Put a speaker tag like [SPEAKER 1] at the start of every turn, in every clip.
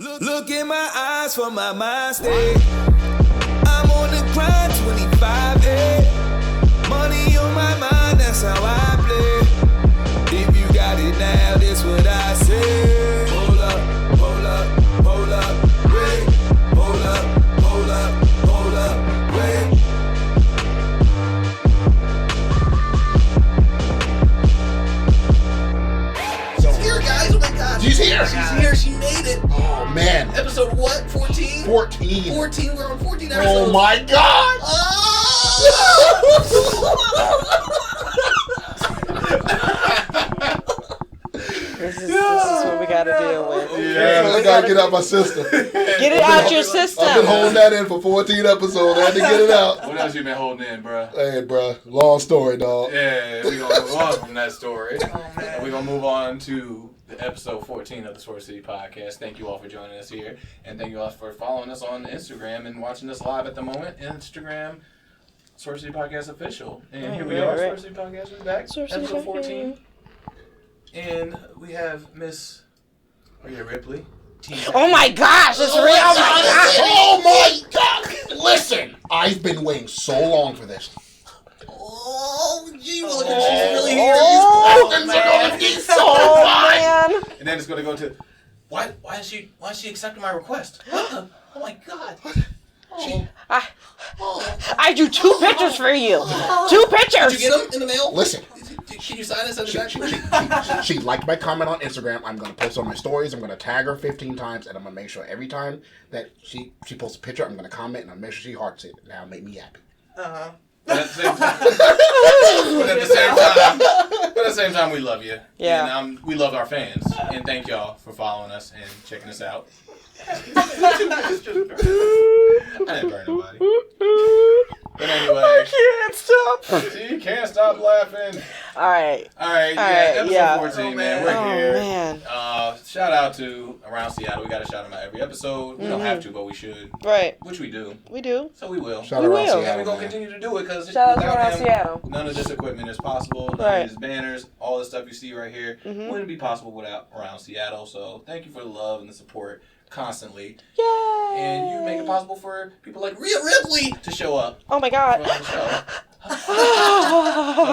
[SPEAKER 1] Look in my eyes for my mind state. I'm on the grind 25-8. Money on my mind, that's how I play. If you got it now, this what I say. Hold up, hold up, hold up, wait. Hold up, hold up, hold up, wait.
[SPEAKER 2] She's here, guys. Oh my God.
[SPEAKER 3] She's here.
[SPEAKER 2] She's here. She made it.
[SPEAKER 3] Oh, man.
[SPEAKER 2] Episode what? 14?
[SPEAKER 3] 14.
[SPEAKER 2] 14. We're on 14 episodes.
[SPEAKER 3] Oh, my God.
[SPEAKER 4] This is what we gotta deal with.
[SPEAKER 3] Yeah, I gotta get out my system.
[SPEAKER 4] Get it out your system.
[SPEAKER 3] I've been holding that in for 14 episodes. I had to get it out.
[SPEAKER 5] What else you been holding in, bro?
[SPEAKER 3] Hey, bro. Long story, dog.
[SPEAKER 5] Yeah, we gonna move on from that story. And we gonna move on to the episode 14 of the Swerve City Podcast. Thank you all for joining us here, and thank you all for following us on Instagram and watching us live at the moment. Instagram, Swerve City Podcast official, and here we are, Swerve City Podcast. We're back, episode 14, and we have Miss Rhea Ripley.
[SPEAKER 4] Oh my gosh, it's real! Oh my gosh!
[SPEAKER 3] Oh my God! Listen, I've been waiting so long for this.
[SPEAKER 2] Oh, gee, well, look at she's really here.
[SPEAKER 4] Man.
[SPEAKER 5] And then it's gonna go to why is she accepting my request? Oh my God!
[SPEAKER 4] I drew 2 pictures for you. 2 pictures.
[SPEAKER 2] Did you get them in the mail?
[SPEAKER 3] Listen.
[SPEAKER 2] Can you sign us on the back?
[SPEAKER 3] She liked my comment on Instagram. I'm going to post on my stories. I'm going to tag her 15 times, and I'm going to make sure every time that she posts a picture, I'm going to comment, and I'll make sure she hearts it. That'll make me happy.
[SPEAKER 2] Uh-huh.
[SPEAKER 5] But at the same time, we love you.
[SPEAKER 4] Yeah.
[SPEAKER 5] And we love our fans. And thank y'all for following us and checking us out. I didn't burn nobody. But anyway.
[SPEAKER 4] I can't stop.
[SPEAKER 5] See, you can't stop laughing.
[SPEAKER 4] All right.
[SPEAKER 5] Episode 14, man. We're here.
[SPEAKER 4] Man.
[SPEAKER 5] Shout out to Around Seattle. We got to shout them out every episode. We don't have to, but we should.
[SPEAKER 4] Right.
[SPEAKER 5] Which we do.
[SPEAKER 4] We do.
[SPEAKER 5] So we will.
[SPEAKER 3] Shout out Around Seattle,
[SPEAKER 5] and we're going to
[SPEAKER 3] man.
[SPEAKER 5] continue to do it because
[SPEAKER 4] Shout out to
[SPEAKER 5] without
[SPEAKER 4] Around
[SPEAKER 5] him,
[SPEAKER 4] Seattle.
[SPEAKER 5] none of this equipment is possible. None
[SPEAKER 4] Right.
[SPEAKER 5] of these banners, all the stuff you see right here wouldn't be possible without Around Seattle. So thank you for the love and the support constantly.
[SPEAKER 4] Yay.
[SPEAKER 5] And you make it possible for people like Rhea Ripley to show up.
[SPEAKER 4] Oh my God.
[SPEAKER 5] On the show.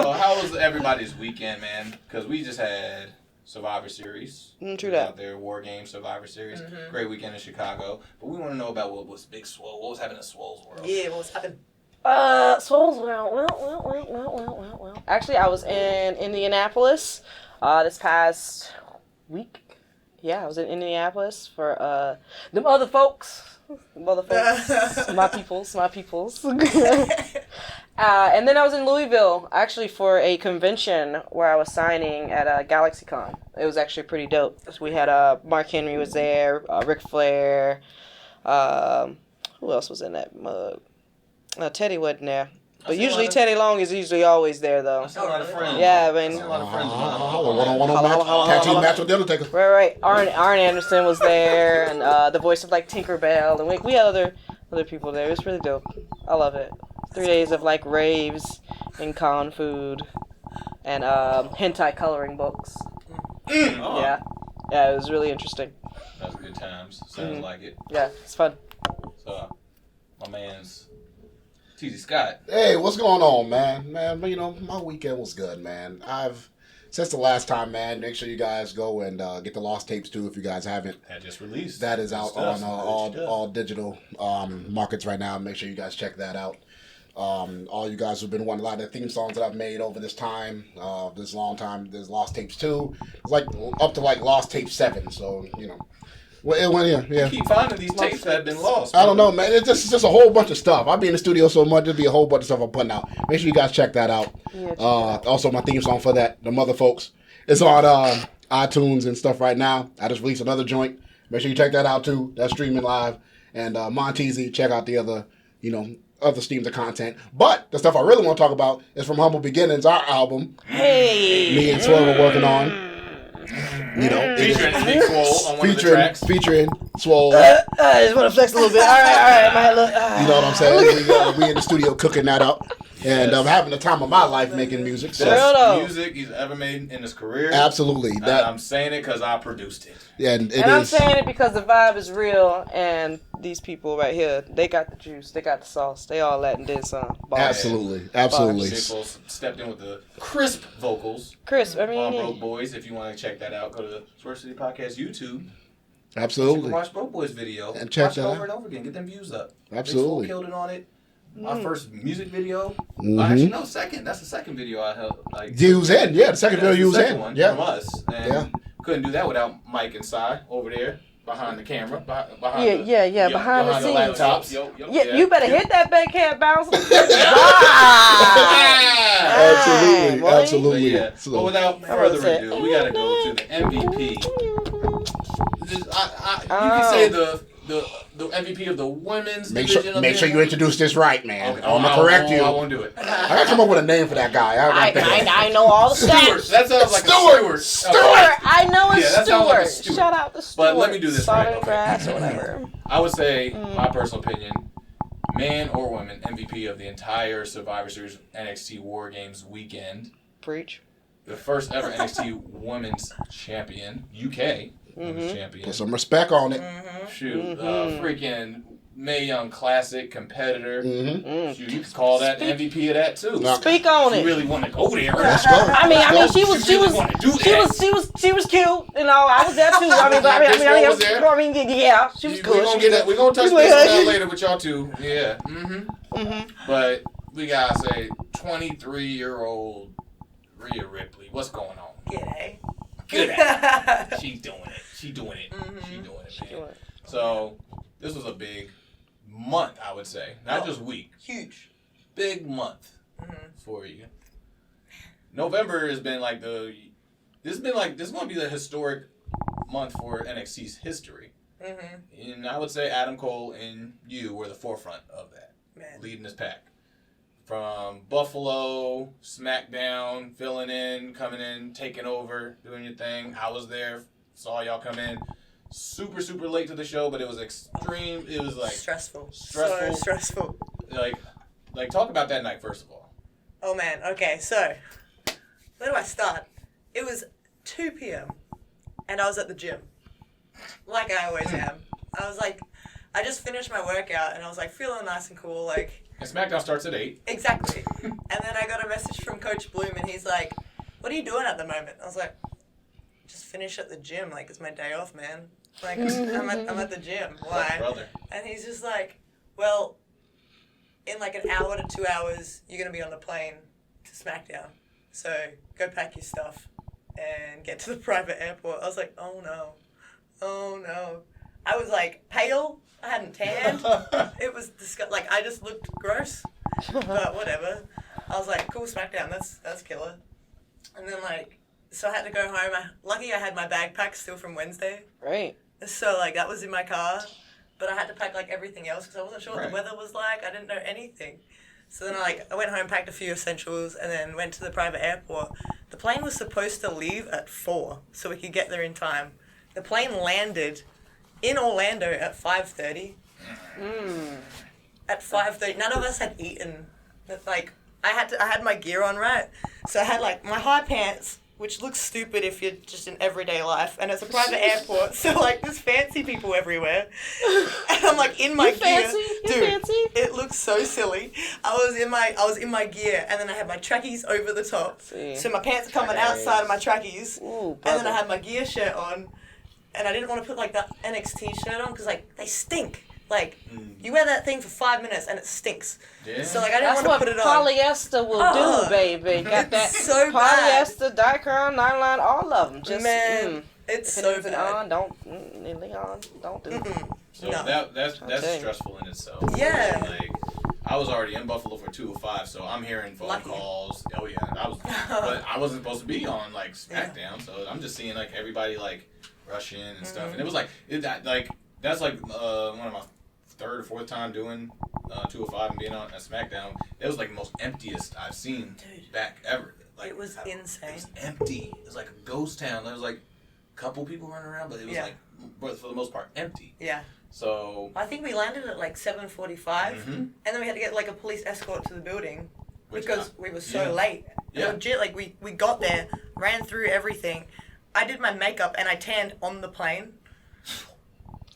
[SPEAKER 5] So how was everybody's weekend, man? Because we just had Survivor Series.
[SPEAKER 4] True that.
[SPEAKER 5] Out there, Wargames Survivor Series. Great weekend in Chicago. But we want to know about what was Big Swole. What was happening in Swole's world?
[SPEAKER 2] Yeah, what was happening?
[SPEAKER 4] Swole's well. Actually, I was in Indianapolis this past week. Yeah, I was in Indianapolis for them other folks. My peoples. And then I was in Louisville, actually, for a convention where I was signing at GalaxyCon. It was actually pretty dope. We had Mark Henry was there, Ric Flair. Who else was in that mug? Teddy wasn't there. But usually Teddy Long is usually always there, though.
[SPEAKER 5] I saw a lot of friends.
[SPEAKER 4] Yeah, I mean.
[SPEAKER 5] a lot of friends.
[SPEAKER 3] One-on-one match. Tag team match with the Undertaker.
[SPEAKER 4] Right. Arn Anderson was there, and the voice of like Tinkerbell, and we had other people there. It was really dope. I love it. 3 days of like raves and con food and hentai coloring books. Yeah, it was really interesting.
[SPEAKER 5] That was good times. Sounds like it.
[SPEAKER 4] Yeah, it's fun.
[SPEAKER 5] So, my man's Teasy Scott.
[SPEAKER 3] Hey, what's going on, man? Man, you know, my weekend was good, man. Since the last time, man, make sure you guys go and get the Lost Tapes too if you guys haven't.
[SPEAKER 5] That just released.
[SPEAKER 3] That is out on all digital markets right now. Make sure you guys check that out. All you guys who've been wanting a lot of the theme songs that I've made over this time, this long time. There's Lost Tapes 2. It's like up to like Lost Tape 7. So, you know. Well, it went here, yeah.
[SPEAKER 5] Keep finding these tapes that have been lost.
[SPEAKER 3] I don't know, man. It's just a whole bunch of stuff. I'll be in the studio so much. There'll be a whole bunch of stuff I'm putting out. Make sure you guys check that out. Yeah, also, my theme song for that, The Mother Folks, it's on iTunes and stuff right now. I just released another joint. Make sure you check that out, too. That's streaming live. And Monteasy, check out the other streams of content. But the stuff I really want to talk about is from Humble Beginnings, our album.
[SPEAKER 4] Hey!
[SPEAKER 3] Me and Swerve are working on. You know,
[SPEAKER 5] featuring Big Swole on one of the tracks.
[SPEAKER 3] Featuring Swole.
[SPEAKER 4] I just want to flex a little bit. All right.
[SPEAKER 3] You know what I'm saying? We in the studio cooking that up. And I'm having the time of my life making music. So.
[SPEAKER 4] Real
[SPEAKER 5] Best music he's ever made in his career.
[SPEAKER 3] Absolutely.
[SPEAKER 5] And I'm saying it because I produced it.
[SPEAKER 3] And
[SPEAKER 4] I'm saying it because the vibe is real, and these people right here, they got the juice, they got the sauce, they all that and did some.
[SPEAKER 3] Absolutely.
[SPEAKER 5] Shapeful stepped in with the crisp vocals.
[SPEAKER 4] Chris, I mean,
[SPEAKER 5] on Broke Boys. If you want to check that out, go to the Swerve City Podcast YouTube.
[SPEAKER 3] Absolutely.
[SPEAKER 5] You can watch Broke Boys video
[SPEAKER 3] and check
[SPEAKER 5] watch
[SPEAKER 3] that
[SPEAKER 5] it over
[SPEAKER 3] out.
[SPEAKER 5] and over again. Get them views up.
[SPEAKER 3] Absolutely.
[SPEAKER 5] Big Swole killed it on it. My first music video. Actually, no, second. That's the second video I helped. Like
[SPEAKER 3] you was in, the second video you was in.
[SPEAKER 5] One
[SPEAKER 3] Yeah.
[SPEAKER 5] from us. And couldn't do that without Mike and Cy over there behind the camera. Behind
[SPEAKER 4] behind the scenes.
[SPEAKER 5] laptops.
[SPEAKER 4] Yeah, you better hit that backhand bounce.
[SPEAKER 3] Absolutely.
[SPEAKER 5] But, but without further ado, we gotta go to the MVP. You can say the MVP of the women's division.
[SPEAKER 3] Make sure you introduce this right, man.
[SPEAKER 5] Okay.
[SPEAKER 3] I'm gonna correct you.
[SPEAKER 5] I won't do it.
[SPEAKER 3] I gotta come up with a name for that guy.
[SPEAKER 4] I know all the
[SPEAKER 5] Stewart.
[SPEAKER 4] stats.
[SPEAKER 5] That sounds like a Stewart.
[SPEAKER 4] Stewart. I know it's
[SPEAKER 5] that sounds like a
[SPEAKER 4] Stewart.
[SPEAKER 5] Stewart.
[SPEAKER 4] Shout out to Stewart.
[SPEAKER 5] But let me do this
[SPEAKER 4] Salt
[SPEAKER 5] right.
[SPEAKER 4] and grass or whatever.
[SPEAKER 5] I would say, my personal opinion, man or woman, MVP of the entire Survivor Series NXT Wargames weekend.
[SPEAKER 4] Preach.
[SPEAKER 5] The first ever NXT Women's Champion, UK Women's Champion.
[SPEAKER 3] Put some respect on it.
[SPEAKER 5] Shoot, freaking Mae Young Classic competitor.
[SPEAKER 3] Mm-hmm.
[SPEAKER 5] Shoot, you could call that the MVP of that too.
[SPEAKER 4] Speak on
[SPEAKER 5] You
[SPEAKER 4] it.
[SPEAKER 5] really want to go there?
[SPEAKER 3] Let's go.
[SPEAKER 4] I mean, she was cute. You know, I was there too. I mean, yeah, she was good.
[SPEAKER 5] We're gonna touch base on that later with y'all too. Yeah. But we gotta say, 23-year-old Rhea Ripley. What's going on?
[SPEAKER 2] G'day.
[SPEAKER 5] Good. She's doing it. She's doing it, man. So this was a big month, I would say. Not just week.
[SPEAKER 2] Huge.
[SPEAKER 5] Big month for you. November has been like this is going to be the historic month for NXT's history. And I would say Adam Cole and you were the forefront of that.
[SPEAKER 2] Man.
[SPEAKER 5] Leading this pack. From Buffalo, Smackdown, filling in, coming in, taking over, doing your thing. I was there, saw y'all come in. Super, super late to the show, but it was extreme. It was like
[SPEAKER 2] stressful.
[SPEAKER 5] Stressful.
[SPEAKER 2] So stressful.
[SPEAKER 5] Like talk about that night first of all.
[SPEAKER 2] Oh man, okay, so where do I start? It was 2 p.m. and I was at the gym. Like I always am. I was like, I just finished my workout and I was like feeling nice and cool, like.
[SPEAKER 5] And Smackdown starts at 8.
[SPEAKER 2] Exactly. And then I got a message from Coach Bloom and he's like, what are you doing at the moment? I was like, just finished at the gym, like it's my day off, man. Like I'm at the gym. Why?
[SPEAKER 5] Brother.
[SPEAKER 2] And he's just like, well, in like an hour to 2 hours, you're gonna be on the plane to SmackDown. So go pack your stuff and get to the private airport. I was like, oh no. I was like pale. I hadn't tanned. It was disgusting. Like I just looked gross. But whatever. I was like, cool, SmackDown. That's killer. And then like, so I had to go home. Lucky I had my bag packed still from Wednesday.
[SPEAKER 4] Right.
[SPEAKER 2] So like that was in my car, but I had to pack like everything else because I wasn't sure what the weather was like. I didn't know anything. So then I went home, packed a few essentials, and then went to the private airport. The plane was supposed to leave at 4, so we could get there in time. The plane landed in Orlando at 5:30. At 5:30, none of us had eaten. Like I had my gear on, right? So I had like my high pants, which looks stupid if you're just in everyday life, and it's a private airport, so like there's fancy people everywhere, and I'm like in my gear. Dude, it looks so silly. I was in my gear, and then I had my trackies over the top, so my pants are coming outside of my trackies, and then I had my gear shirt on, and I didn't want to put like that NXT shirt on because like they stink. Like, you wear that thing for 5 minutes and it stinks. Yeah. So, like, I didn't want to put it on.
[SPEAKER 4] That's what polyester will do, baby. Got that
[SPEAKER 2] so
[SPEAKER 4] polyester, Dicron, nylon, all of them. Just,
[SPEAKER 2] it's so bad.
[SPEAKER 4] Don't do it.
[SPEAKER 5] So that's stressful in itself.
[SPEAKER 2] Yeah.
[SPEAKER 5] Like, I was already in Buffalo for 205, so I'm hearing phone calls. Oh, yeah. But I wasn't supposed to be on, like, SmackDown, so I'm just seeing, like, everybody, like, rush in and stuff. And it was like, that's like one of my third or fourth time doing 205 and being on SmackDown. It was like the most emptiest I've seen back ever. Like,
[SPEAKER 2] it was insane.
[SPEAKER 5] It was empty. It was like a ghost town. There was like a couple people running around, but it was like, for the most part, empty.
[SPEAKER 2] Yeah.
[SPEAKER 5] So
[SPEAKER 2] I think we landed at like 7:45, and then we had to get like a police escort to the building. because we were so late.
[SPEAKER 5] Yeah.
[SPEAKER 2] Legit, like we got there, ran through everything. I did my makeup and I tanned on the plane.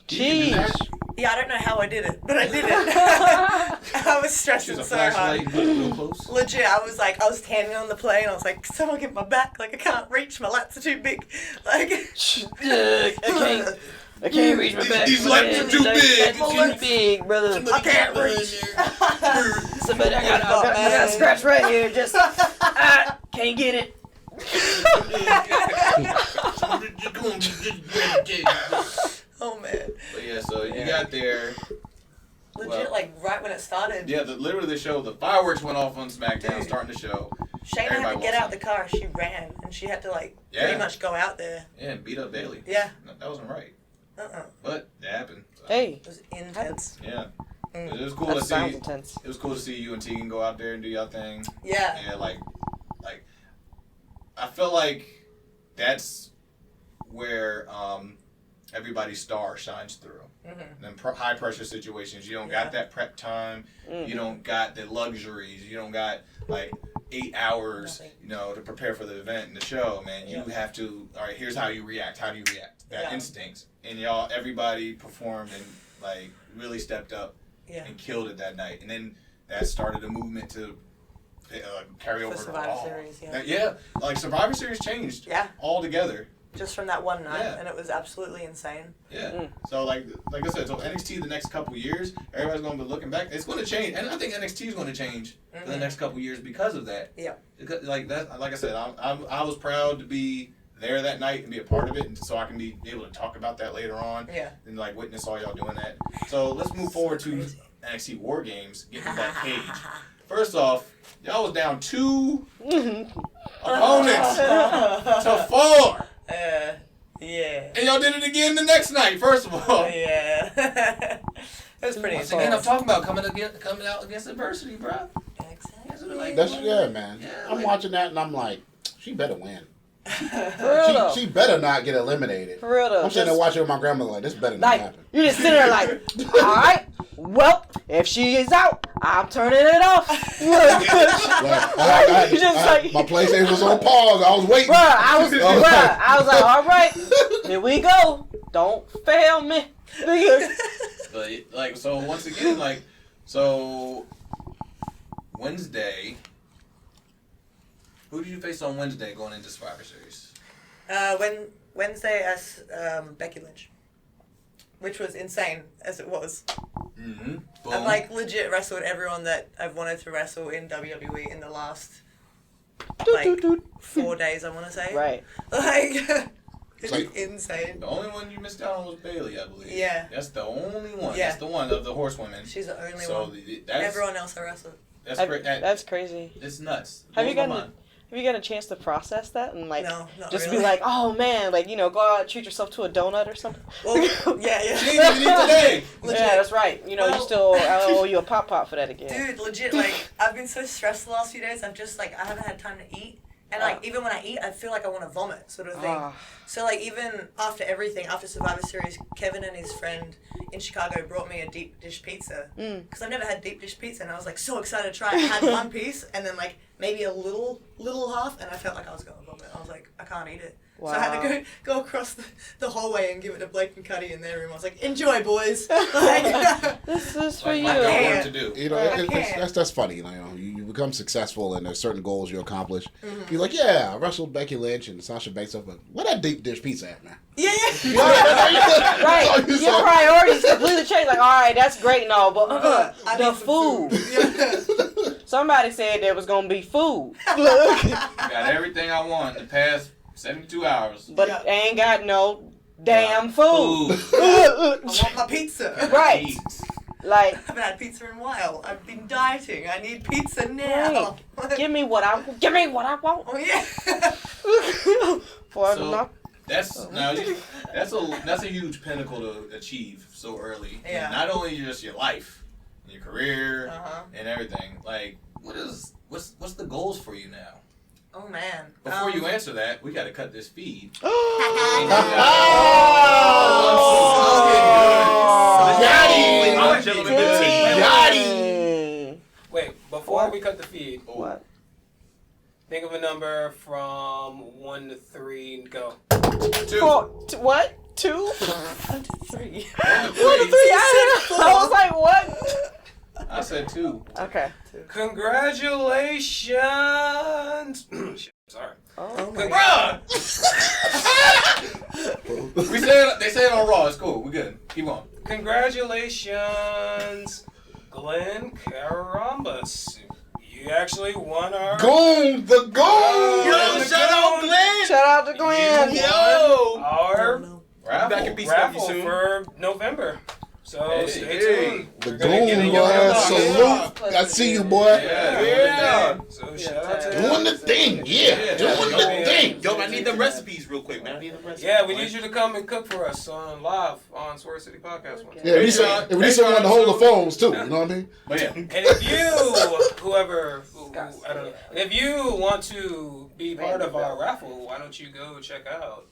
[SPEAKER 4] Jeez.
[SPEAKER 2] Yeah, I don't know how I did it, but I did it. I was stressing so hard.
[SPEAKER 5] Real close.
[SPEAKER 2] Legit, I was tanning on the plane. I was like, someone get my back. Like, I can't reach. My lats are too big. Like,
[SPEAKER 4] I can't reach my back.
[SPEAKER 5] These lats are too big.
[SPEAKER 4] Too big, brother.
[SPEAKER 2] I can't reach.
[SPEAKER 4] Somebody, I got a scratch right here. Just, can't get it.
[SPEAKER 2] Oh, man.
[SPEAKER 5] But yeah, so you got there.
[SPEAKER 2] Legit, like, right when it started.
[SPEAKER 5] Yeah, literally the show, the fireworks went off on Smackdown, starting the show.
[SPEAKER 2] Shayna had to get out the car. She ran, and she had to, like, pretty much go out there.
[SPEAKER 5] Yeah, and beat up Bailey.
[SPEAKER 2] Yeah.
[SPEAKER 5] No, that wasn't right.
[SPEAKER 2] But
[SPEAKER 5] it happened. So.
[SPEAKER 4] Hey.
[SPEAKER 2] It was intense.
[SPEAKER 5] Yeah. It was cool
[SPEAKER 4] That
[SPEAKER 5] to
[SPEAKER 4] sounds
[SPEAKER 5] see.
[SPEAKER 4] intense.
[SPEAKER 5] It was cool to see you and Tegan go out there and do your thing.
[SPEAKER 2] Yeah.
[SPEAKER 5] Yeah, like, I feel like that's where everybody's star shines through.
[SPEAKER 2] Mm-hmm.
[SPEAKER 5] In high pressure situations, you don't got that prep time. You don't got the luxuries. You don't got like 8 hours, to prepare for the event and the show. Man, you have to. All right, here's how you react. How do you react? That instincts, and everybody performed and like really stepped up and killed it that night. And then that started a movement to carry over
[SPEAKER 2] for Survivor Series.
[SPEAKER 5] Like Survivor Series changed altogether.
[SPEAKER 2] Just from that one night, and it was absolutely insane.
[SPEAKER 5] Yeah. So like I said, so NXT the next couple years, everybody's going to be looking back. It's going to change, and I think NXT is going to change for the next couple years because of that.
[SPEAKER 2] Yeah.
[SPEAKER 5] Because, like I said, I was proud to be there that night and be a part of it, and so I can be able to talk about that later on.
[SPEAKER 2] Yeah.
[SPEAKER 5] And like witness all y'all doing that. So let's move forward to NXT Wargames, getting that page. First off, y'all was down 2 opponents to 4.
[SPEAKER 2] Yeah.
[SPEAKER 5] And y'all did it again the next night, first of all.
[SPEAKER 2] Yeah. It was pretty
[SPEAKER 5] Once again, I'm talking about coming out against adversity, bro.
[SPEAKER 2] Exactly.
[SPEAKER 3] That's man.
[SPEAKER 5] Yeah,
[SPEAKER 3] I'm watching that and I'm like, she better win.
[SPEAKER 4] For real though.
[SPEAKER 3] She better not get eliminated.
[SPEAKER 4] For real though.
[SPEAKER 3] I'm sitting there watching with my grandmother like, this better not
[SPEAKER 4] Like,
[SPEAKER 3] happen.
[SPEAKER 4] you just sitting there like, alright, well, if she is out, I'm turning it off.
[SPEAKER 3] My PlayStation was on pause. I was waiting.
[SPEAKER 4] I was like, alright, here we go. Don't fail me.
[SPEAKER 5] But like, so once again, like, so Wednesday, who did you face on Wednesday going into Survivor Series?
[SPEAKER 2] Wednesday as Becky Lynch, which was insane as it was.
[SPEAKER 5] Mm-hmm.
[SPEAKER 2] I've like legit wrestled everyone that I've wanted to wrestle in WWE in the last 4 days. I want to say.
[SPEAKER 4] Right.
[SPEAKER 2] Like. It's
[SPEAKER 3] like,
[SPEAKER 2] insane.
[SPEAKER 5] The only one you missed out on was Bailey, I believe.
[SPEAKER 2] Yeah.
[SPEAKER 5] That's the only one.
[SPEAKER 2] Yeah.
[SPEAKER 5] That's the one of the horsewomen.
[SPEAKER 2] She's the only
[SPEAKER 5] so
[SPEAKER 2] one.
[SPEAKER 5] That's,
[SPEAKER 2] everyone else I wrestled.
[SPEAKER 4] That's crazy.
[SPEAKER 5] It's nuts.
[SPEAKER 4] Have you gotten a chance to process that and like
[SPEAKER 2] no, not
[SPEAKER 4] just
[SPEAKER 2] really.
[SPEAKER 4] be like, oh man, like go out, treat yourself to a donut or something?
[SPEAKER 2] Well, yeah.
[SPEAKER 5] She didn't even eat today.
[SPEAKER 2] Legit.
[SPEAKER 4] Yeah, that's right. You still I owe you a pop for that again.
[SPEAKER 2] Dude, legit, like I've been so stressed the last few days. I've just I haven't had time to eat. And like even when I eat, I feel like I want to vomit, sort of thing. So like even after everything, after Survivor Series, Kevin and his friend in Chicago brought me a deep dish pizza because I've never had deep dish pizza, and I was like so excited to try it. I had one piece and then like maybe a little half, and I felt like I was going to vomit. I was like, I can't eat it. Wow. So I had to go across the hallway and give it to Blake and Cuddy in their room. I was like, enjoy, boys. Like,
[SPEAKER 4] this is for you.
[SPEAKER 5] I got work to do.
[SPEAKER 3] That's funny. You become successful and there's certain goals you accomplish. You're like, yeah, I wrestled Becky Lynch and Sasha Banks up, but where that deep dish pizza at, man?
[SPEAKER 2] Yeah.
[SPEAKER 4] Right. Your priorities completely change. Like, all right, that's great and all, but the food. Somebody said there was gonna be food.
[SPEAKER 5] Got everything I want in the past 72 hours.
[SPEAKER 4] But ain't got no damn food.
[SPEAKER 2] I want my pizza.
[SPEAKER 4] Right. Like,
[SPEAKER 2] I haven't had pizza in a while. I've been dieting. I need pizza now.
[SPEAKER 4] Right. Give me what I want.
[SPEAKER 2] Oh yeah.
[SPEAKER 5] That's a huge pinnacle to achieve so early.
[SPEAKER 2] Yeah.
[SPEAKER 5] And not only just your life, your career, and everything. Like, what's the goals for you now?
[SPEAKER 2] Oh man.
[SPEAKER 5] Before you answer that, we got to cut this feed.
[SPEAKER 6] Wait, before before we cut the feed.
[SPEAKER 4] What?
[SPEAKER 6] Think of a number from 1 to 3. Go.
[SPEAKER 5] 2.
[SPEAKER 4] What? 2?
[SPEAKER 2] 1, 2, 3.
[SPEAKER 4] 1 to 3. I was like, what?
[SPEAKER 5] I said 2.
[SPEAKER 4] Okay.
[SPEAKER 6] Congratulations. Shit, sorry.
[SPEAKER 4] Oh.
[SPEAKER 6] Bruh.
[SPEAKER 5] They say it on Raw. It's cool. We good. Keep on.
[SPEAKER 6] Congratulations, Glenn Carambas. You actually won our...
[SPEAKER 3] Goon! The goon!
[SPEAKER 7] Yo, shout out Glenn!
[SPEAKER 4] Shout out to Glenn.
[SPEAKER 7] Yo!
[SPEAKER 6] Our
[SPEAKER 5] Raffle.
[SPEAKER 7] Back in peace,
[SPEAKER 6] raffle
[SPEAKER 7] soon.
[SPEAKER 6] for November. So stay tuned.
[SPEAKER 3] The
[SPEAKER 6] We're gonna get in
[SPEAKER 3] goon,
[SPEAKER 6] your
[SPEAKER 3] boy.
[SPEAKER 6] inbox.
[SPEAKER 3] Salute. I see you, boy.
[SPEAKER 5] Yeah.
[SPEAKER 6] So shout out to
[SPEAKER 3] Doing the thing. Yeah. Doing the thing.
[SPEAKER 7] Yo, I need them recipes real quick, man. I need them recipes.
[SPEAKER 6] Yeah, we need you to come and cook for us on live on Swerve City Podcast one time.
[SPEAKER 3] Yeah, if we need someone to hold the phones, too. You know what I mean?
[SPEAKER 5] But yeah.
[SPEAKER 6] And if you, who, I don't know, if you want to be part of our raffle, why don't you go check out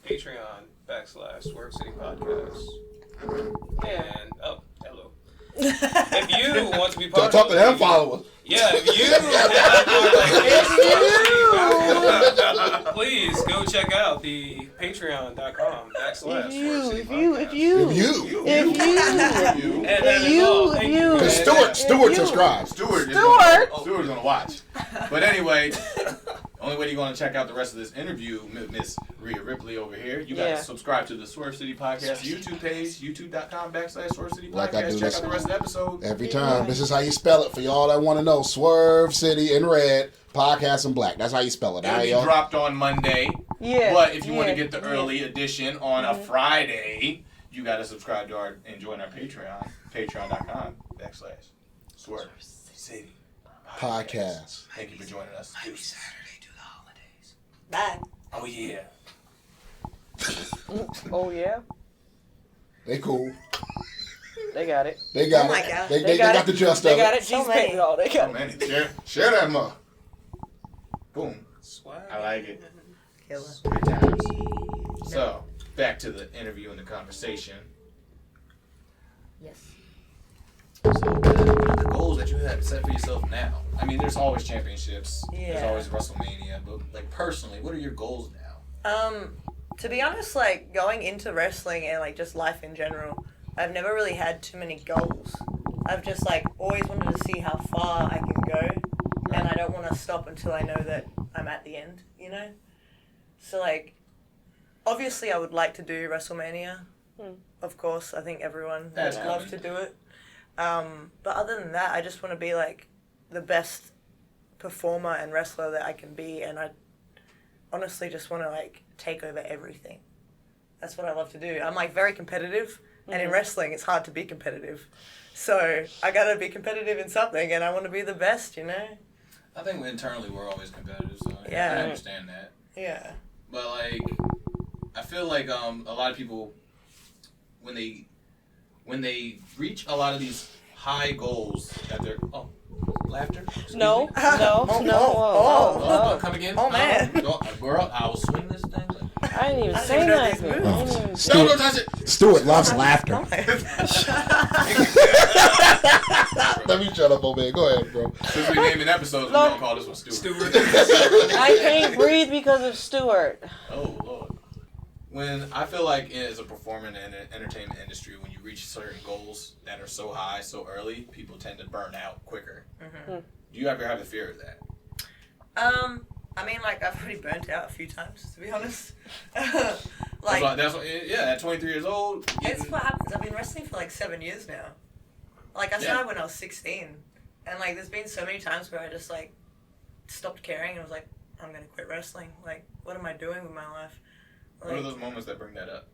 [SPEAKER 6] Patreon.com/Swerve City Podcast. And, oh, hello. If you want to be part
[SPEAKER 3] Talk
[SPEAKER 6] of
[SPEAKER 3] to them followers.
[SPEAKER 6] Yeah, if you please go check out the patreon.com/Swerve City Podcast.
[SPEAKER 3] If you.
[SPEAKER 6] And that is all. Thank you.
[SPEAKER 3] Because Stewart subscribes.
[SPEAKER 5] Stewart's gonna watch. But anyway, only way you're gonna check out the rest of this interview, Miss Rhea Ripley over here, you gotta subscribe to the Swerve City Podcast YouTube page, youtube.com/Swerve City Podcast.
[SPEAKER 3] Like I do
[SPEAKER 5] check
[SPEAKER 3] this
[SPEAKER 5] out the rest of the episode.
[SPEAKER 3] every time. This is how you spell it for y'all that want to know. Swerve City in red, podcast in black. That's how you spell it.
[SPEAKER 5] It'll be
[SPEAKER 3] y'all?
[SPEAKER 5] dropped on Monday.
[SPEAKER 4] Yeah.
[SPEAKER 5] But if you want to get the early edition on a Friday, you gotta subscribe to and join our Patreon, patreon.com/Swerve City
[SPEAKER 3] Podcast.
[SPEAKER 5] Thank you for joining us.
[SPEAKER 7] Saturday to the holidays.
[SPEAKER 2] Bye.
[SPEAKER 5] Oh yeah.
[SPEAKER 4] Oh, yeah?
[SPEAKER 3] They cool.
[SPEAKER 4] They got it.
[SPEAKER 3] They got
[SPEAKER 2] Oh my
[SPEAKER 3] it.
[SPEAKER 2] God.
[SPEAKER 3] They got the just
[SPEAKER 4] They
[SPEAKER 3] of
[SPEAKER 4] got
[SPEAKER 3] it.
[SPEAKER 4] it.
[SPEAKER 2] So
[SPEAKER 4] She's
[SPEAKER 2] many.
[SPEAKER 4] paid it all. They got
[SPEAKER 5] Oh
[SPEAKER 4] it.
[SPEAKER 5] man, share that mug. Boom.
[SPEAKER 6] Swag.
[SPEAKER 5] I like it.
[SPEAKER 2] Killer.
[SPEAKER 5] Good times. So, back to the interview and the conversation.
[SPEAKER 2] Yes.
[SPEAKER 5] So, the goals that you have set for yourself now. I mean, there's always championships. There's
[SPEAKER 2] Yeah.
[SPEAKER 5] always WrestleMania. But, like, personally, what are your goals now?
[SPEAKER 2] To be honest, like, going into wrestling and, like, just life in general, I've never really had too many goals. I've just, like, always wanted to see how far I can go, and I don't want to stop until I know that I'm at the end, you know? So, like, obviously I would like to do WrestleMania. Of course, I think everyone would love to do it. But other than that, I just want to be, like, the best performer and wrestler that I can be, and I honestly just want to, like, take over everything. That's what I love to do. I'm, like, very competitive, and in wrestling, it's hard to be competitive. So I got to be competitive in something, and I want to be the best, you know?
[SPEAKER 5] I think internally we're always competitive, so
[SPEAKER 2] Yeah.
[SPEAKER 5] I understand that.
[SPEAKER 2] Yeah.
[SPEAKER 5] But, like, I feel like a lot of people, when they reach a lot of these high goals that they're... Oh, laughter? Excuse
[SPEAKER 4] No,
[SPEAKER 5] me?
[SPEAKER 4] no.
[SPEAKER 5] Come again?
[SPEAKER 2] Oh, man.
[SPEAKER 5] Girl, I will swing this thing.
[SPEAKER 4] I didn't even
[SPEAKER 2] I
[SPEAKER 4] say
[SPEAKER 2] didn't know these
[SPEAKER 4] nothing.
[SPEAKER 2] moves.
[SPEAKER 5] No, don't touch it!
[SPEAKER 3] Stuart loves laughter. Let me shut up, old man. Go ahead, bro.
[SPEAKER 5] Since we naming episodes, we're going to call this one Stewart.
[SPEAKER 4] I can't breathe because of Stewart.
[SPEAKER 5] Oh, Lord. When I feel like as a performer in the entertainment industry, when you reach certain goals that are so high, so early, people tend to burn out quicker. Do you ever have a fear of that?
[SPEAKER 2] I mean, like, I've already burnt out a few times, to be honest.
[SPEAKER 5] At 23 years old.
[SPEAKER 2] It's what happens. I've been wrestling for, like, 7 years now. Like, I started when I was 16. And, like, there's been so many times where I just, like, stopped caring and was like, I'm going to quit wrestling. Like, what am I doing with my life? Like,
[SPEAKER 5] What are those moments that bring that up?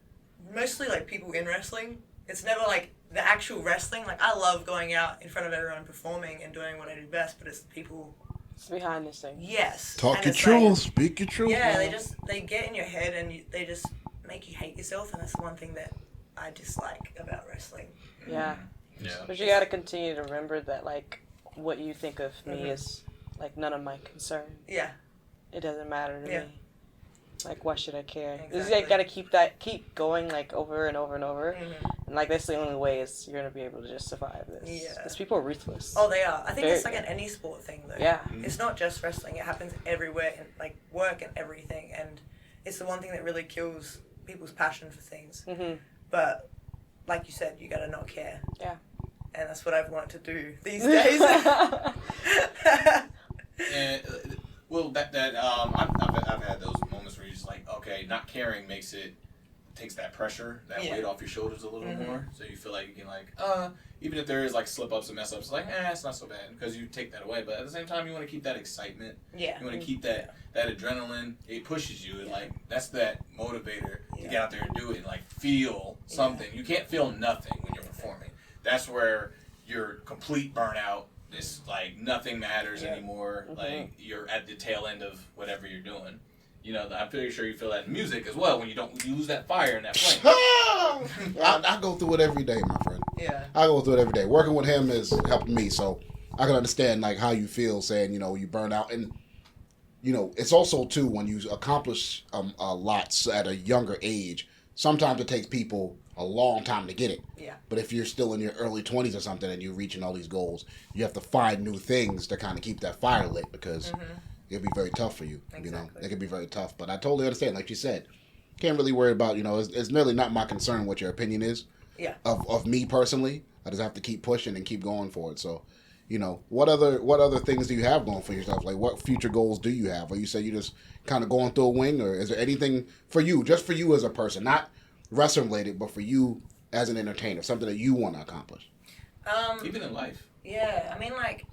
[SPEAKER 2] Mostly, like, people in wrestling. It's never, like, the actual wrestling. Like, I love going out in front of everyone performing and doing what I do best, but it's the people...
[SPEAKER 4] It's behind this thing.
[SPEAKER 2] Yes.
[SPEAKER 3] Talk
[SPEAKER 2] And
[SPEAKER 3] your
[SPEAKER 2] it's
[SPEAKER 3] truth.
[SPEAKER 2] like,
[SPEAKER 3] Speak your truth.
[SPEAKER 2] yeah,
[SPEAKER 3] man.
[SPEAKER 2] they get in your head and they just make you hate yourself, and that's the one thing that I dislike about wrestling.
[SPEAKER 4] Yeah.
[SPEAKER 5] Yeah.
[SPEAKER 4] But you got to continue to remember that, like, what you think of me is, like, none of my concern.
[SPEAKER 2] Yeah.
[SPEAKER 4] It doesn't matter to
[SPEAKER 2] Yeah.
[SPEAKER 4] me. Like, why should I care?
[SPEAKER 2] Exactly.
[SPEAKER 4] It's like, gotta keep going, like, over and over and over. And, like, that's the only way is you're gonna be able to just survive this.
[SPEAKER 2] Yeah.
[SPEAKER 4] Because people are ruthless.
[SPEAKER 2] Oh, they are. I think
[SPEAKER 4] Very
[SPEAKER 2] it's like an any sport thing, though.
[SPEAKER 4] Yeah.
[SPEAKER 2] It's not just wrestling. It happens everywhere, in, like, work and everything. And it's the one thing that really kills people's passion for things. But, like you said, you gotta not care.
[SPEAKER 4] Yeah.
[SPEAKER 2] And that's what I've learned to do these days.
[SPEAKER 5] And well, I've had those moments where you're just like, okay, not caring takes that pressure, that weight off your shoulders a little more. So you feel like you can like, even if there is like slip ups and mess ups, like, it's not so bad because you take that away. But at the same time, you want to keep that excitement.
[SPEAKER 2] Yeah.
[SPEAKER 5] You want to keep that adrenaline. It pushes you, and like that's that motivator to get out there and do it and like feel something. You can't feel nothing when you're performing. That's where your complete burnout. It's like nothing matters anymore. Like you're at the tail end of whatever you're doing. You know, I'm pretty sure you feel that in music as well when you lose that fire and that flame.
[SPEAKER 3] I go through it every day, my friend.
[SPEAKER 2] Yeah.
[SPEAKER 3] I go through it every day. Working with him is helping me, so I can understand like how you feel saying, you know, you burn out. And, you know, it's also, too, when you accomplish a lot at a younger age, sometimes it takes people a long time to get it.
[SPEAKER 2] Yeah.
[SPEAKER 3] But if you're still in your early 20s or something and you're reaching all these goals, you have to find new things to kind of keep that fire lit because it'll be very tough for you.
[SPEAKER 2] Exactly.
[SPEAKER 3] You know, it can be very tough. But I totally understand. Like you said, can't really worry about, you know, it's really not my concern what your opinion is.
[SPEAKER 2] Yeah.
[SPEAKER 3] Of me personally. I just have to keep pushing and keep going for it. So, you know, what other things do you have going for yourself? Like, what future goals do you have? Or you say you're just kind of going through a wing, or is there anything for you, just for you as a person, not wrestling related, but for you as an entertainer, something that you want to accomplish?
[SPEAKER 5] Even in life.
[SPEAKER 2] Yeah, I mean, like,